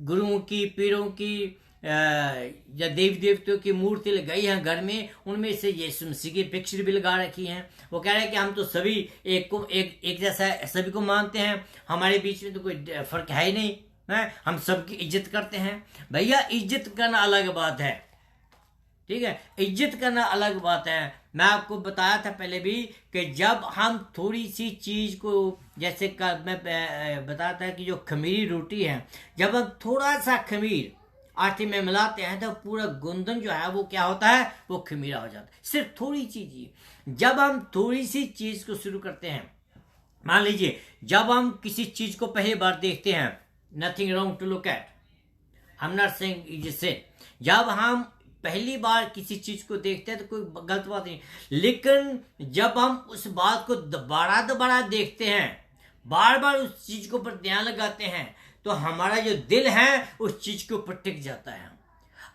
गुरुओं की, पीरों की या देवी देवताओं की मूर्ति लगाई है घर में, उनमें से यीशु मसीह की पिक्चर भी लगा रखी हैं। वो कह रहे हैं कि हम तो सभी एक जैसा सभी को मानते हैं, हमारे बीच में तो कोई फर्क है ही नहीं है, हम सबकी इज्जत करते हैं। भैया, इज्जत करना अलग बात है, ठीक है, इज्जत करना अलग बात है। मैं आपको बताया था पहले भी कि जब हम थोड़ी सी चीज को, जैसे मैं बताया था कि जो खमीरी रोटी है, जब हम थोड़ा सा खमीर आटे में मिलाते हैं तो पूरा गुंदन जो है वो क्या होता है, वो खमीरा हो जाता है। सिर्फ थोड़ी चीज ही, जब हम थोड़ी सी चीज को शुरू करते हैं, मान लीजिए जब हम किसी चीज को पहली बार देखते हैं, nothing wrong to look at, I am not saying जिससे, जब हम पहली बार किसी चीज को देखते हैं तो कोई गलत बात नहीं, लेकिन जब हम उस बात को दोबारा देखते हैं, बार बार उस चीज के ऊपर ध्यान लगाते हैं, तो हमारा जो दिल है उस चीज के ऊपर टिक जाता है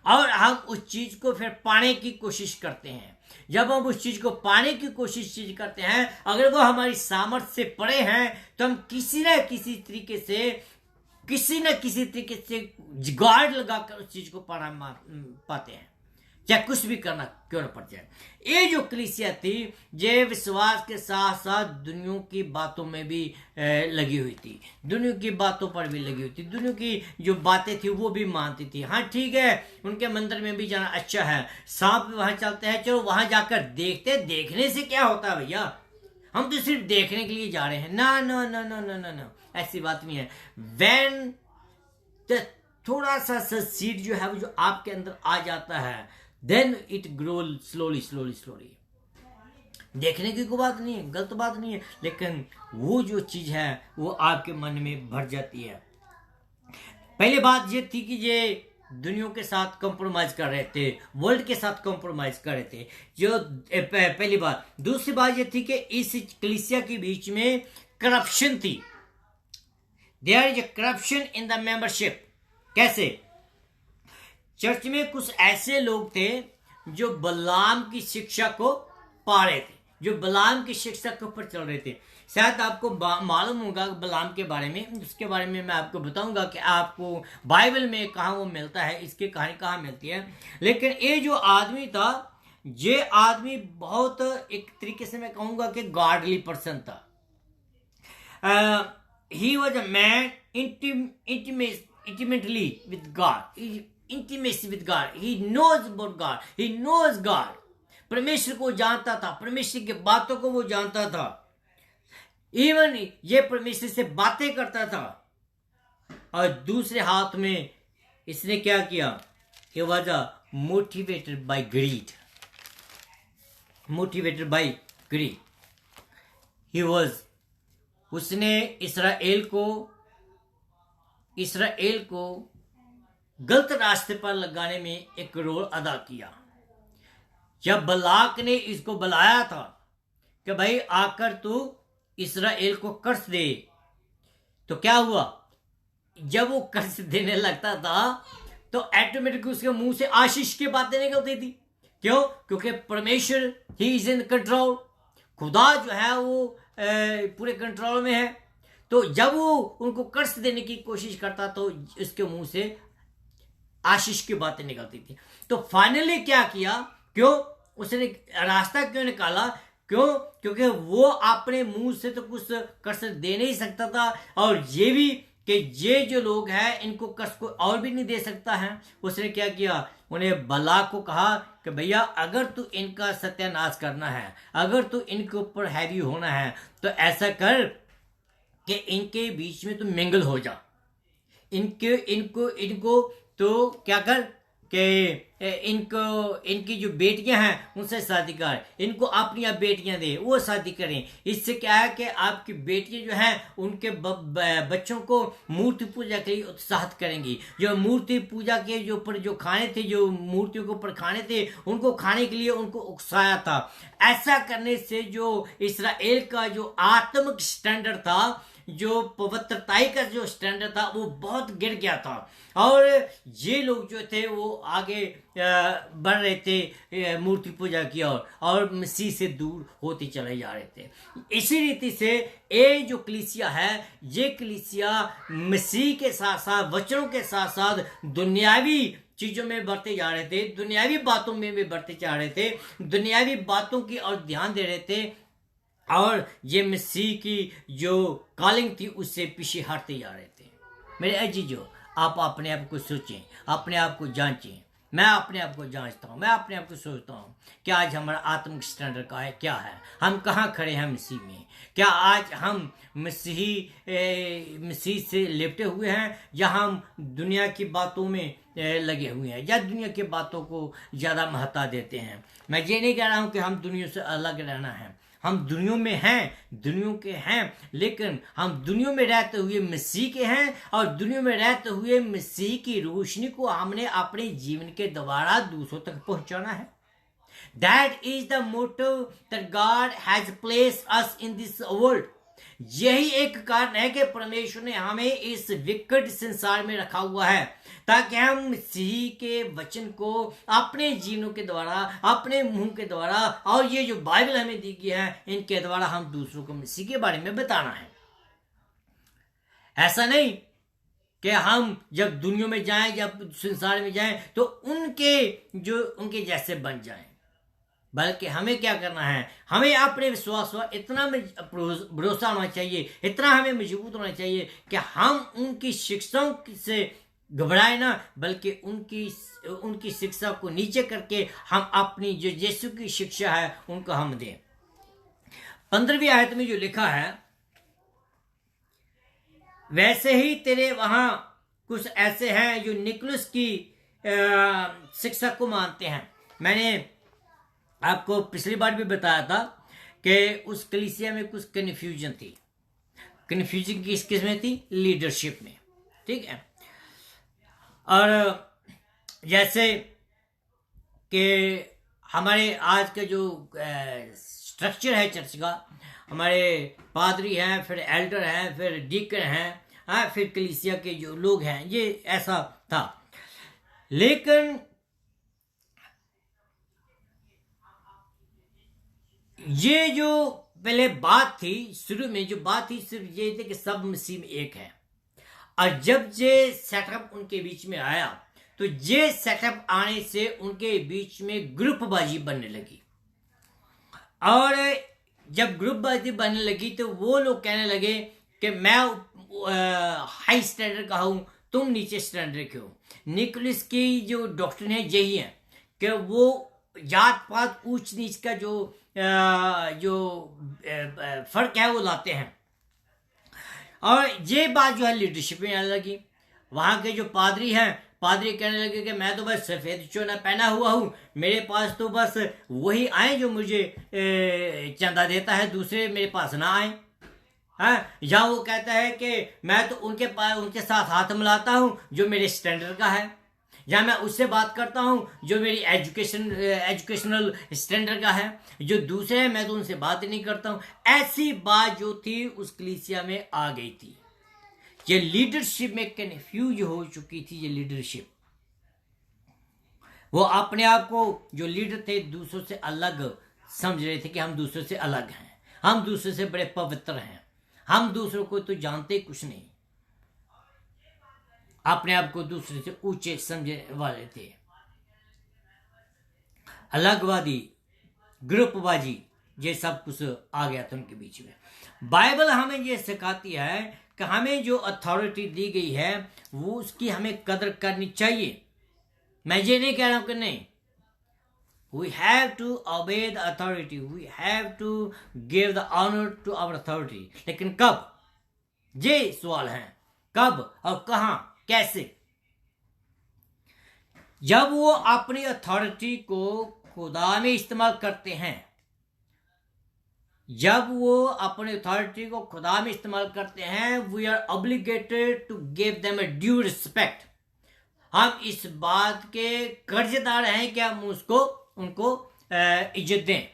और हम उस चीज को फिर पाने की कोशिश करते हैं। जब हम उस चीज को पाने की कोशिश करते हैं, अगर वो हमारी सामर्थ्य से परे हैं, तो हम किसी न किसी तरीके से जुगाड़ लगाकर उस चीज को पाना पाते हैं, चाहे कुछ भी करना क्यों न पड़ जाए। ये जो कलीसिया थी, ये विश्वास के साथ साथ दुनिया की बातों में भी लगी हुई थी, दुनिया की बातों पर भी लगी हुई थी, दुनिया की जो बातें थी वो भी मानती थी। हाँ ठीक है, उनके मंदिर में भी जाना अच्छा है, सांप वहां चलते हैं, चलो वहां जाकर देखते, देखने से क्या होता है भैया, हम तो सिर्फ देखने के लिए जा रहे हैं। ना ना ना ना ना ना ना, ऐसी बात नहीं है। व्हेन थोड़ा सा सीड जो है वो जो आपके अंदर आ जाता है, then it grow slowly slowly slowly. देखने की कोई बात नहीं है, गलत बात नहीं है, लेकिन वो जो चीज है वो आपके मन में भर जाती है। पहले बात ये थी कि ये दुनिया के साथ कॉम्प्रोमाइज कर रहे थे, वर्ल्ड के साथ कॉम्प्रोमाइज कर रहे थे, जो पहली बात। दूसरी बात ये थी कि इस कलीसिया के बीच में करप्शन थी, there is a corruption in the membership. कैसे? चर्च में कुछ ऐसे लोग थे जो बलाम की शिक्षा को पा रहे थे, जो बलाम की शिक्षा के ऊपर चल रहे थे। शायद आपको मालूम होगा बलाम के बारे में, उसके बारे में मैं आपको बताऊंगा कि आपको बाइबल में कहाँ वो मिलता है, इसकी कहानी कहाँ मिलती है। लेकिन ये जो आदमी था, ये आदमी बहुत एक तरीके से मैं कहूंगा कि गॉडली पर्सन था। He was a man intimately with God, intimacy with God. He knows about God. He knows God. परमेश्वर को जानता था, परमेश्वर की बातों को वो जानता था, इवन ये परमेश्वर से बातें करता था। और दूसरे हाथ में इसने क्या किया? He was motivated by greed. Motivated by greed. He was, उसने इसराइल को गलत रास्ते पर लगाने में एक रोल अदा किया। जब बलाक ने इसको बुलाया था कि भाई आकर तू इसराइल को कर्ज दे, तो क्या हुआ? जब वो कर्ज देने लगता था तो ऑटोमेटिक उसके मुंह से आशीष की बातें निकलती थी। क्यों? क्योंकि परमेश्वर ही इज इन कंट्रोल, खुदा जो है वो पूरे कंट्रोल में है। तो जब वो उनको कर्ज देने की कोशिश करता तो उसके मुंह से आशीष की बातें निकलती थी। तो फाइनली क्या किया? क्यों उसने रास्ता क्यों निकाला? क्यों? क्योंकि वो अपने मुंह से तो कुछ कर्ज दे नहीं सकता था, और ये भी कि ये जो लोग हैं इनको कर्ज को और भी नहीं दे सकता है। उसने क्या किया? उन्हें बलाक को कहा कि भैया अगर तू इनका सत्यानाश करना है, अगर तू इनके ऊपर हैवी होना है, तो ऐसा कर कि इनके बीच में तू मिंगल हो जा, इनको तो क्या कर कि इनकी जो बेटियां हैं उनसे शादी कर, इनको अपनी बेटियां दे, वो शादी करें। इससे क्या है कि आपकी बेटियां जो हैं उनके बच्चों को मूर्ति पूजा के लिए उत्साहित करेंगी। जो मूर्ति पूजा के जो ऊपर जो खाने थे, जो मूर्तियों के ऊपर खाने थे, उनको खाने के लिए उनको उकसाया था। ऐसा करने से जो इसराइल का जो आत्मिक स्टैंडर्ड था, जो पवित्रताई का जो स्टैंडर्ड था, वो बहुत गिर गया था। और ये लोग जो थे वो आगे बढ़ रहे थे मूर्ति पूजा की ओर, और मसीह से दूर होते चले जा रहे थे। इसी रीति से ये जो कलीसिया है, ये कलीसिया मसीह के साथ साथ, वचनों के साथ साथ दुनियावी चीजों में बढ़ते जा रहे थे, दुनियावी बातों में भी बढ़ते जा रहे थे, दुनियावी बातों की ओर ध्यान दे रहे थे, और ये मसीह की जो कॉलिंग थी उससे पीछे हटते जा रहे थे। मेरे अजीजों, आप अपने आप को सोचें, अपने आप को जांचें। मैं अपने आप को जांचता हूँ, मैं अपने आप को सोचता हूँ कि आज हमारा आत्मिक स्टैंडर्ड का है क्या है, हम कहाँ खड़े हैं मसीह में। क्या आज हम मसीह से लिपटे हुए हैं, या हम दुनिया की बातों में लगे हुए हैं, या दुनिया की बातों को ज़्यादा महत्ता देते हैं। मैं ये नहीं कह रहा हूँ कि हम दुनिया से अलग रहना है, हम दुनिया में हैं, दुनिया के हैं, लेकिन हम दुनिया में रहते हुए मसीह के हैं, और दुनिया में रहते हुए मसीह की रोशनी को हमने अपने जीवन के द्वारा दूसरों तक पहुंचाना है। That is the motive that God has placed us in this world. यही एक कारण है कि परमेश्वर ने हमें इस विकट संसार में रखा हुआ है, ताकि हम मसीह के वचन को अपने जीवनों के द्वारा, अपने मुंह के द्वारा, और ये जो बाइबल हमें दी गई है इनके द्वारा हम दूसरों को मसीह के बारे में बताना है। ऐसा नहीं कि हम जब दुनिया में जाएं, जब संसार में जाएं तो उनके जैसे बन जाएं, बल्कि हमें क्या करना है, हमें अपने विश्वास पर इतना भरोसा होना चाहिए, इतना हमें मजबूत होना चाहिए कि हम उनकी शिक्षाओं से घबराए ना, बल्कि उनकी शिक्षा को नीचे करके हम अपनी जो यीशु की शिक्षा है उनको हम दें। 15वीं आयत में जो लिखा है, वैसे ही तेरे वहां कुछ ऐसे हैं जो निकोलस की शिक्षा को मानते हैं। मैंने आपको पिछली बार भी बताया था कि उस कलीसिया में कुछ कन्फ्यूजन थी। कन्फ्यूजन किस में थी? लीडरशिप में, ठीक है। और जैसे कि हमारे आज का जो स्ट्रक्चर है चर्च का, हमारे पादरी हैं, फिर एल्डर हैं, फिर डीकन हैं, फिर कलीसिया के जो लोग हैं, ये ऐसा था। लेकिन ये जो पहले बात थी, शुरू में जो बात थी सिर्फ ये थी कि सब मसीह में एक है, और जब ये सेटअप उनके बीच में आया तो ये सेटअप आने से उनके बीच में ग्रुपबाजी बनने लगी, और जब ग्रुपबाजी बनने लगी तो वो लोग कहने लगे कि मैं हाई स्टैंडर्ड का हूं, तुम नीचे स्टैंडर्ड के हो। निकोलस की जो डॉक्ट्रिन है यही है कि वो जात पात ऊंच नीच का जो फर्क है वो लाते हैं। और ये बात जो है लीडरशिप में आने लगी। वहां के जो पादरी हैं, पादरी कहने लगे कि मैं तो बस सफेद चोना पहना हुआ हूं, मेरे पास तो बस वही आए जो मुझे चंदा देता है, दूसरे मेरे पास ना आए। या वो कहता है कि मैं तो उनके साथ हाथ मिलाता हूं जो मेरे स्टैंडर्ड का है, या मैं उससे बात करता हूं जो मेरी एजुकेशनल स्टैंडर्ड का है, जो दूसरे हैं मैं तो उनसे बात ही नहीं करता हूं। ऐसी बात जो थी उस कलीसिया में आ गई थी। ये लीडरशिप में कन्फ्यूज हो चुकी थी। ये लीडरशिप, वो अपने आप को जो लीडर थे दूसरों से अलग समझ रहे थे कि हम दूसरों से अलग हैं, हम दूसरों से बड़े पवित्र हैं, हम दूसरों को तो जानते कुछ नहीं, अपने आप को दूसरे से ऊंचे समझने वाले थे। अलगवादी, ग्रुपबाजी, ये सब कुछ आ गया था उनके बीच में। बाइबल हमें ये सिखाती है कि हमें जो अथॉरिटी दी गई है वो उसकी हमें कदर करनी चाहिए। मैं ये नहीं कह रहा हूं कि नहीं, we have to obey the authority, we have to give the honor to our authority। लेकिन कब, ये सवाल है, कब और कहां, कैसे। जब वो अपनी अथॉरिटी को खुदा में इस्तेमाल करते हैं, जब वो अपनी अथॉरिटी को खुदा में इस्तेमाल करते हैं, we are obligated to give them a due respect. हम इस बात के कर्जदार हैं कि हम उनको इज्जत दें,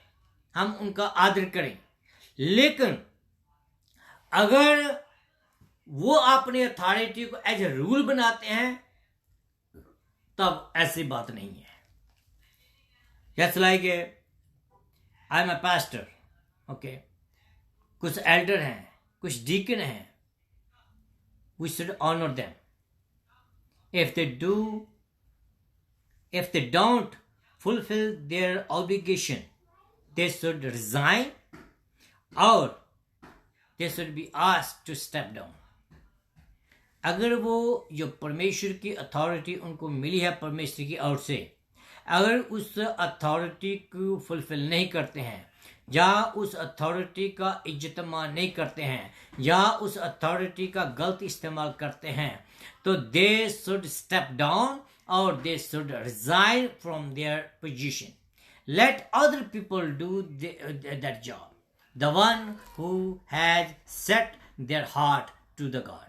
हम उनका आदर करें। लेकिन अगर वो अपनी अथॉरिटी को एज ए रूल बनाते हैं तब ऐसी बात नहीं है। जैसे like I am a pastor, okay, कुछ एल्डर हैं, कुछ डीकन हैं, we should honour them. if they don't fulfill their obligation, they should resign or they should be asked to step down। अगर वो जो परमेश्वर की अथॉरिटी उनको मिली है परमेश्वर की ओर से, अगर उस अथॉरिटी को फुलफिल नहीं करते हैं, या उस अथॉरिटी का इज्जत मान नहीं करते हैं, या उस अथॉरिटी का गलत इस्तेमाल करते हैं, तो दे शुड स्टेप डाउन और they should resign from their position. Let other people do that job, the one who has set their heart to the God.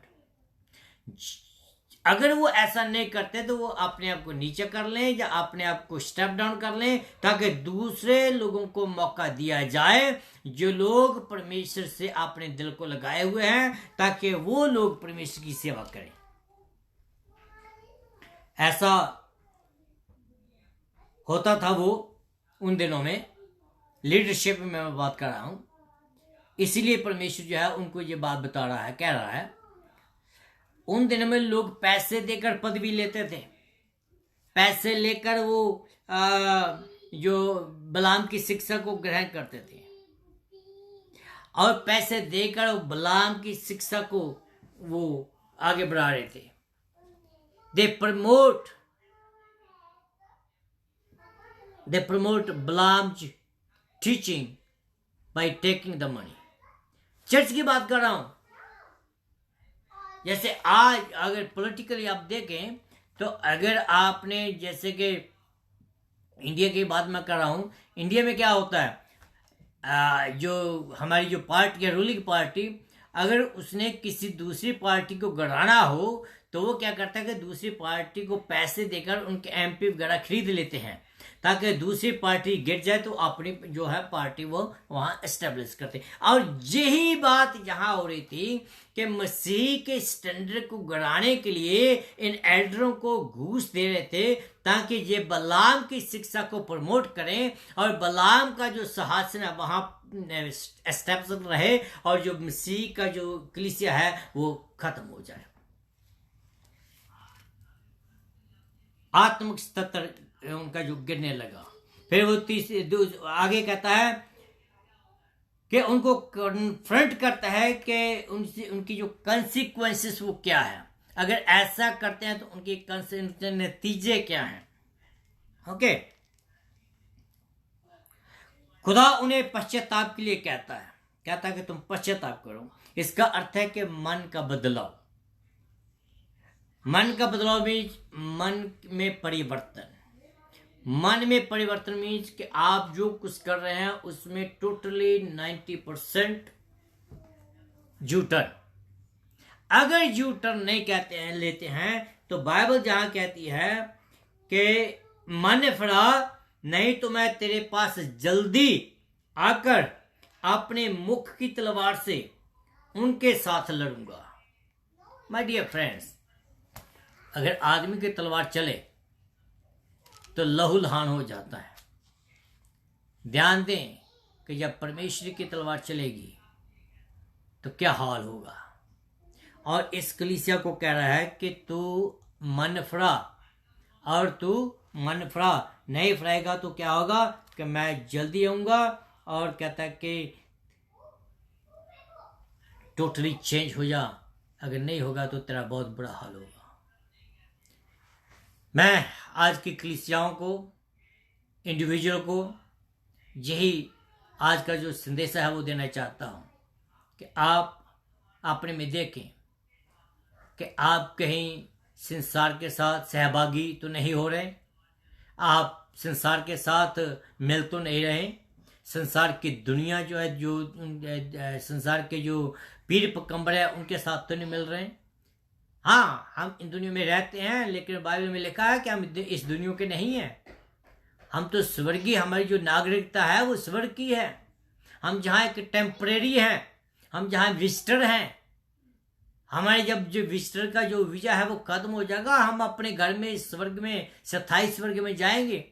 अगर वो ऐसा नहीं करते तो वो अपने आप को नीचे कर लें या अपने आप को स्टेप डाउन कर लें, ताकि दूसरे लोगों को मौका दिया जाए जो लोग परमेश्वर से अपने दिल को लगाए हुए हैं, ताकि वो लोग परमेश्वर की सेवा करें. ऐसा होता था वो उन दिनों में. लीडरशिप में मैं बात कर रहा हूं, इसीलिए परमेश्वर जो है उनको ये बात बता रहा है, कह रहा है. उन दिनों में लोग पैसे देकर पदवी लेते थे, पैसे लेकर वो जो बलाम की शिक्षा को ग्रहण करते थे, और पैसे देकर वो बलाम की शिक्षा को वो आगे बढ़ा रहे थे. They promote Balaam's teaching by taking the money. Church की बात कर रहा हूं. जैसे आज अगर पॉलिटिकली आप देखें तो अगर आपने, जैसे कि इंडिया की बात मैं कर रहा हूं, इंडिया में क्या होता है, जो हमारी जो पार्टी है, रूलिंग पार्टी, अगर उसने किसी दूसरी पार्टी को गड़ाना हो तो वो क्या करता है कि दूसरी पार्टी को पैसे देकर उनके एमपी वगैरह खरीद लेते हैं, ताकि दूसरी पार्टी गिर जाए तो अपनी जो है पार्टी वो वहां एस्टेब्लिश करते. और यही बात यहां हो रही थी कि मसीह के स्टैंडर्ड को गड़ाने के लिए इन एल्डरों को घूस दे रहे थे, ताकि ये बलाम की शिक्षा को प्रमोट करें और बलाम का जो सिंहासन है वहां एस्टेब्लिश रहे, और जो मसीह का जो कलीसिया है वो खत्म हो जाए. आत्मिक स्तर उनका जो गिरने लगा. फिर वो आगे कहता है कि उनको कन्फ्रंट करता है कि उनकी जो कंसिक्वेंसेस वो क्या है, अगर ऐसा करते हैं तो उनके नतीजे क्या हैं. ओके, खुदा उन्हें पश्चाताप के लिए कहता है कि तुम पश्चाताप करो. इसका अर्थ है कि मन का बदलाव. मन का बदलाव मीन्स मन में परिवर्तन. मन में परिवर्तन मीन्स कि आप जो कुछ कर रहे हैं उसमें टोटली 90% जूटर्न. अगर जूटर्न नहीं कहते हैं, लेते हैं, तो बाइबल जहां कहती है कि मन फिरा, नहीं तो मैं तेरे पास जल्दी आकर अपने मुख की तलवार से उनके साथ लड़ूंगा. माय डियर फ्रेंड्स, अगर आदमी की तलवार चले तो लहूलुहान हो जाता है. ध्यान दें कि जब परमेश्वर की तलवार चलेगी तो क्या हाल होगा. और इस कलीसिया को कह रहा है कि तू मन फिरा, और तू मन फिरा. नहीं फिराएगा तो क्या होगा कि मैं जल्दी आऊंगा, और कहता है कि टोटली चेंज हो जा. अगर नहीं होगा तो तेरा बहुत बुरा हाल होगा. मैं आज की कलीसियाओं को, इंडिविजुअल को यही आज का जो संदेश है वो देना चाहता हूं कि आप अपने में देखें कि आप कहीं संसार के साथ सहभागी तो नहीं हो रहे, आप संसार के साथ मिल तो नहीं रहे, संसार की दुनिया जो है, जो संसार के जो पीर पकंबर है उनके साथ तो नहीं मिल रहे. हाँ, हम इन दुनिया में रहते हैं, लेकिन बाइबल में लिखा है कि हम इस दुनिया के नहीं हैं. हम तो स्वर्गीय, हमारी जो नागरिकता है वो स्वर्ग की है. हम जहाँ एक टेम्परेरी हैं, हम जहाँ विजिटर हैं. हमारे जब जो विजिटर का जो वीजा है वो खत्म हो जाएगा, हम अपने घर में स्वर्ग में, स्थायी स्वर्ग में जाएंगे.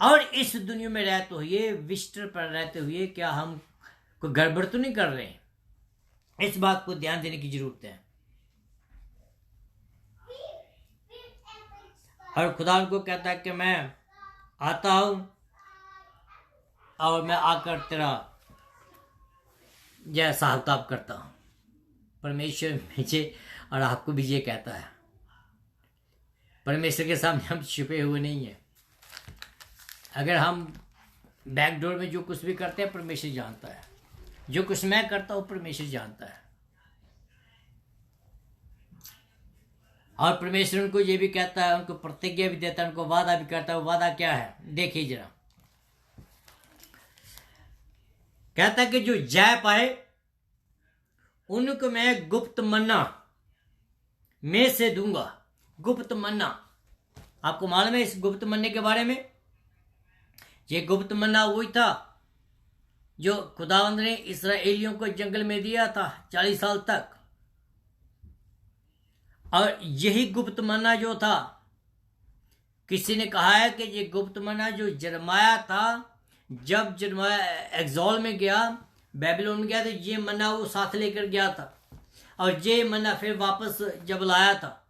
और इस दुनिया में रहते हुए, विजिटर पर रहते हुए, क्या हम कोई गड़बड़ तो नहीं कर रहे हैं? इस बात को ध्यान देने की जरूरत है. और खुदा को कहता है कि मैं आता हूं और मैं आकर तेरा जैसा हिसाब करता हूं. परमेश्वर मुझे और आपको भी ये कहता है। परमेश्वर के सामने हम छुपे हुए नहीं हैं। अगर हम बैकडोर में जो कुछ भी करते हैं परमेश्वर जानता है। जो कुछ मैं करता हूँ परमेश्वर जानता है। और परमेश्वर उनको ये भी कहता है, उनको प्रतिज्ञा भी देता है, उनको वादा भी करता है। वो वादा क्या है देखिए जरा। कहता है कि जो जय पाए उनको मैं गुप्त मन्ना में से दूंगा। गुप्त मन्ना, आपको मालूम है इस गुप्त मन्ने के बारे में? ये गुप्त मन्ना वही था जो खुदावंद ने इस्राएलियों को जंगल में दिया था 40 साल तक। और यही गुप्त मन्ना जो था, किसी ने कहा है कि ये गुप्त मन्ना जो यिर्मयाह था, जब यिर्मयाह एग्जॉल में गया, बेबीलोन में गया, तो ये मन्ना वो साथ लेकर गया था। और ये मन्ना फिर वापस जब लाया था,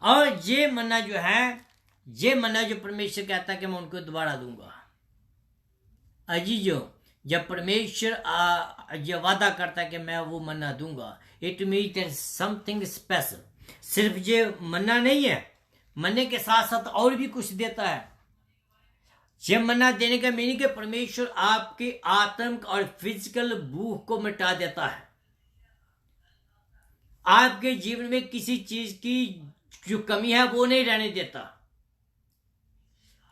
और ये मन्ना जो है, ये मन्ना जो परमेश्वर कहता है कि मैं उनको दोबारा दूंगा। अजीजों, जब परमेश्वर ये वादा करता है कि मैं वो मन्ना दूंगा, इट मीन्स समथिंग स्पेशल। सिर्फ ये मन्ना नहीं है, मन्ने के साथ साथ और भी कुछ देता है। ये मन्ना देने का मीनिंग है परमेश्वर आपके आत्मिक और फिजिकल भूख को मिटा देता है। आपके जीवन में किसी चीज की जो कमी है वो नहीं रहने देता।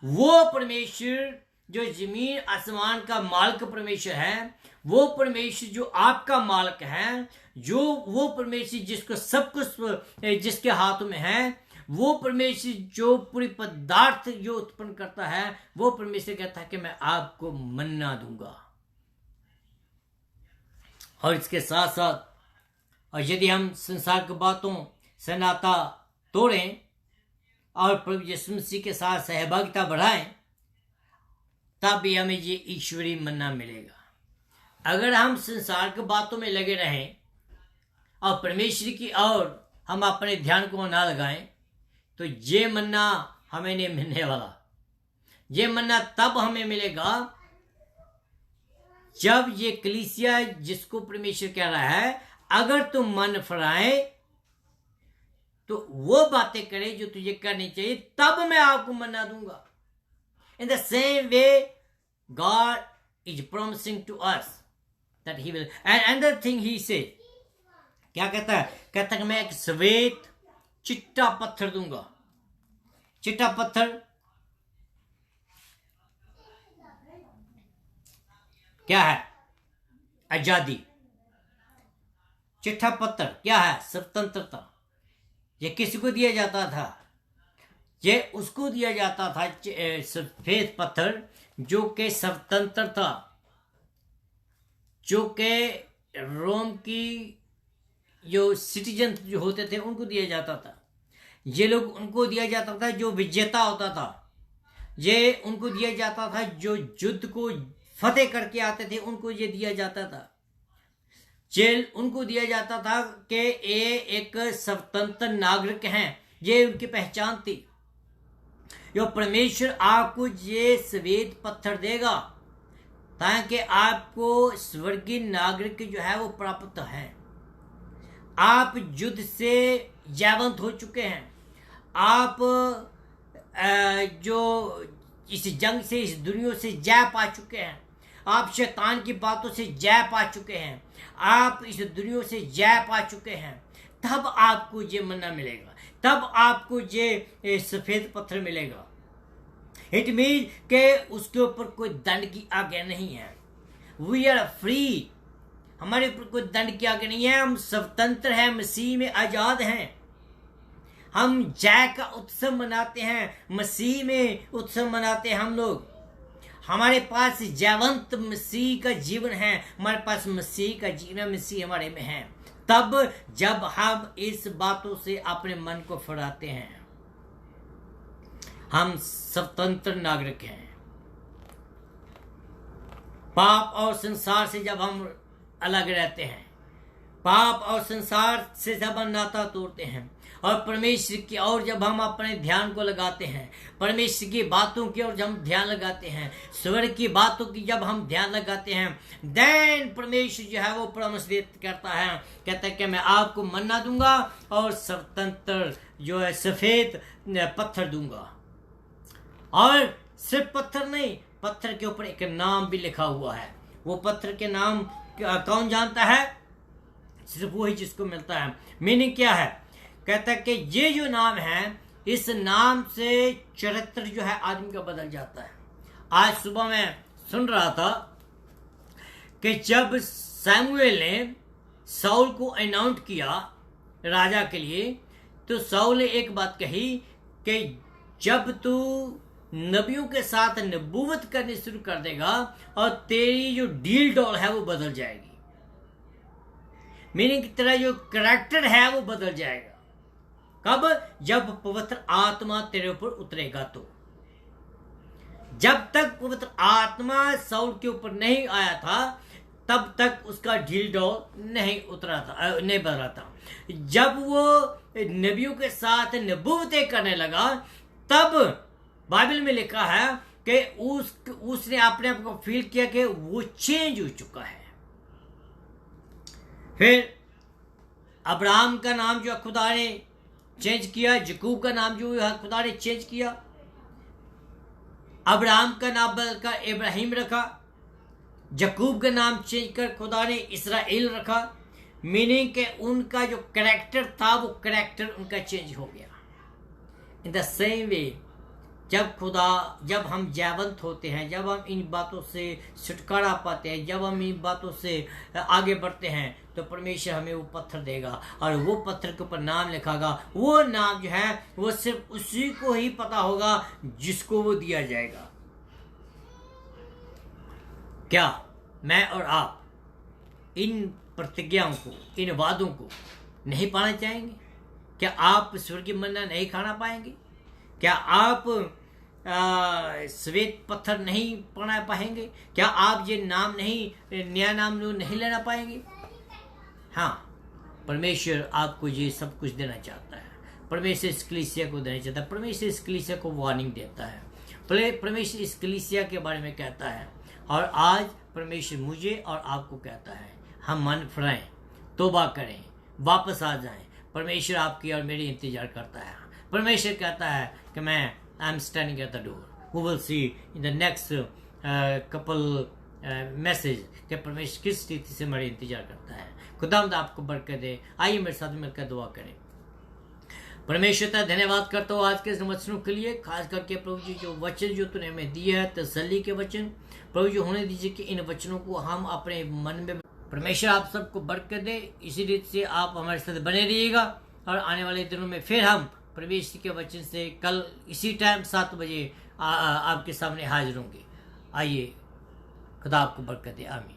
वो परमेश्वर जो जमीन आसमान का मालिक परमेश्वर है, वो परमेश्वर जो आपका मालिक है, जो वो परमेश्वर जिसको सब कुछ जिसके हाथों में है, वो परमेश्वर जो पूरी पदार्थ जो उत्पन्न करता है, वो परमेश्वर कहता है कि मैं आपको मन्ना दूंगा। और इसके साथ साथ, और यदि हम संसार की बातों से नाता तोड़ें और प्रभु यीशु मसीह के साथ सहभागिता बढ़ाएं, तब भी हमें ये ईश्वरीय मन्ना मिलेगा। अगर हम संसार की बातों में लगे रहें और परमेश्वर की ओर हम अपने ध्यान को ना लगाएं, तो ये मन्ना हमें नहीं मिलने वाला। ये मन्ना तब हमें मिलेगा जब ये कलीसिया, जिसको परमेश्वर कह रहा है, अगर तुम मन फिराए तो वो बातें करे जो तुझे करनी चाहिए, तब मैं आपको मन्ना दूंगा। In the same way, God is promising to us that He will. And another thing He says, क्या कहता है? कहता है कि मैं एक श्वेत चिट्टा पत्थर दूंगा। चिट्टा पत्थर क्या है? आजादी। चिट्टा पत्थर क्या है? स्वतंत्रता। ये किसको दिया जाता था? ये उसको दिया जाता था सफेद पत्थर जो के स्वतंत्र था, जो के रोम की जो सिटीजन जो होते थे उनको दिया जाता था। ये लोग उनको दिया जाता था जो विजेता होता था। ये उनको दिया जाता था जो युद्ध को फतेह करके आते थे, उनको ये दिया जाता था। जेल उनको दिया जाता था कि ये एक स्वतंत्र नागरिक हैं, ये उनकी पहचान थी। जो परमेश्वर आपको ये श्वेत पत्थर देगा ताकि आपको स्वर्गीय नागरिक जो है वो प्राप्त है। आप युद्ध से जयवंत हो चुके हैं। आप जो इस जंग से, इस दुनिया से जय पा चुके हैं। आप शैतान की बातों से जय पा चुके हैं। आप इस दुनिया से जय पा चुके हैं। तब आपको ये मन्ना मिलेगा, तब आपको ये सफेद पत्थर मिलेगा। इट मीन के उसके ऊपर कोई दंड की आज्ञा नहीं है। वी आर फ्री, हमारे ऊपर कोई दंड की आज्ञा नहीं है। हम स्वतंत्र हैं, मसीह में आजाद हैं। हम जय का उत्सव मनाते हैं, मसीह में उत्सव मनाते हैं हम लोग। हमारे पास जयवंत मसीह का जीवन है, हमारे पास मसीह का जीवन, मसीह हमारे में है। तब जब हम इस बातों से अपने मन को फिराते हैं, हम स्वतंत्र नागरिक हैं। पाप और संसार से जब हम अलग रहते हैं, पाप और संसार से जब हम नाता तोड़ते हैं और परमेश्वर की ओर जब हम अपने ध्यान को लगाते हैं, परमेश्वर की बातों की ओर जब हम ध्यान लगाते हैं, स्वर्ग की बातों की जब हम ध्यान लगाते हैं, देन परमेश्वर जो है वो प्रॉमिस करता है, कहता है कि मैं आपको मन्ना दूंगा और स्वतंत्र जो है सफेद पत्थर दूंगा। और सिर्फ पत्थर नहीं, पत्थर के ऊपर एक नाम भी लिखा हुआ है। वो पत्थर के नाम कौन जानता है? सिर्फ वही जिसको मिलता है। मीनिंग क्या है? कहता है कि ये जो नाम है, इस नाम से चरित्र जो है आदमी का बदल जाता है। आज सुबह मैं सुन रहा था कि जब सैमुएल ने साउल को अनाउंस किया राजा के लिए, तो साउल ने एक बात कही कि जब तू नबियों के साथ नबूवत करनी शुरू कर देगा और तेरी जो डील डॉल है वो बदल जाएगी। मीनिंग की तरह जो करैक्टर है वो बदल जाएगा। कब? जब पवित्र आत्मा तेरे ऊपर उतरेगा। तो जब तक पवित्र आत्मा साउल के ऊपर नहीं आया था, तब तक उसका ढील डॉल नहीं उतरा था, नहीं बदला था। जब वो नबियों के साथ नबूवतें करने लगा, तब बाइबल में लिखा है कि उसने अपने आप को फील किया कि वो चेंज हो चुका है। फिर अब्राहम का नाम जो खुदा ने चेंज किया, यकूब का नाम जो खुदा ने चेंज किया। अब्राहम का नाम बदलकर इब्राहिम रखा, यकूब का नाम चेंज कर खुदा ने इसराइल रखा। मीनिंग के उनका जो कैरेक्टर था वो कैरेक्टर उनका चेंज हो गया। इन द सेम वे जब हम जयवंत होते हैं, जब हम इन बातों से छुटकारा पाते हैं, जब हम इन बातों से आगे बढ़ते हैं, तो परमेश्वर हमें वो पत्थर देगा और वो पत्थर के ऊपर नाम लिखागा। वो नाम जो है वो सिर्फ उसी को ही पता होगा जिसको वो दिया जाएगा। क्या मैं और आप इन प्रतिज्ञाओं को, इन वादों को नहीं पाना चाहेंगे? क्या आप स्वर्गीय मन्ना नहीं खाना पाएंगे? क्या आप श्वेत पत्थर नहीं पढ़ा पाएंगे? क्या आप ये नाम नहीं, नया नाम नहीं लेना पाएंगे? हाँ, परमेश्वर आपको ये सब कुछ देना चाहता है। परमेश्वर इस कलीसिया को देना चाहता है। परमेश्वर इस कलीसिया को वार्निंग देता है। परमेश्वर इस कलीसिया के बारे में कहता है। और आज परमेश्वर मुझे और आपको कहता है, हम मन फिराएं, तौबा करें, वापस आ जाएं। परमेश्वर आपकी और मेरी इंतजार करता है। परमेश्वर कहता है कि मैं I am standing at the door. We will see in the next couple message कि परमेश्वर किस स्थिति से हमारे इंतजार करता है। खुदावंद आपको बरकत दे। आइए मेरे साथ मिलकर दुआ करें। परमेश्वर का धन्यवाद करता हूँ आज के इस वचनों के लिए, खास करके प्रभु जी जो वचन जो तूने हमें दिए है, तसल्ली के वचन, प्रभु जी होने दीजिए कि इन वचनों को हम अपने मन में, परमेश्वर आप सबको बरकत दे। इसी रीत से आप हमारे साथ बने रहिएगा और आने वाले दिनों में फिर हम परमेश्वर के वचन से कल इसी टाइम 7 बजे आपके सामने हाजिर होंगे। आइए, खुदा आपको बरकत दे। आमीन।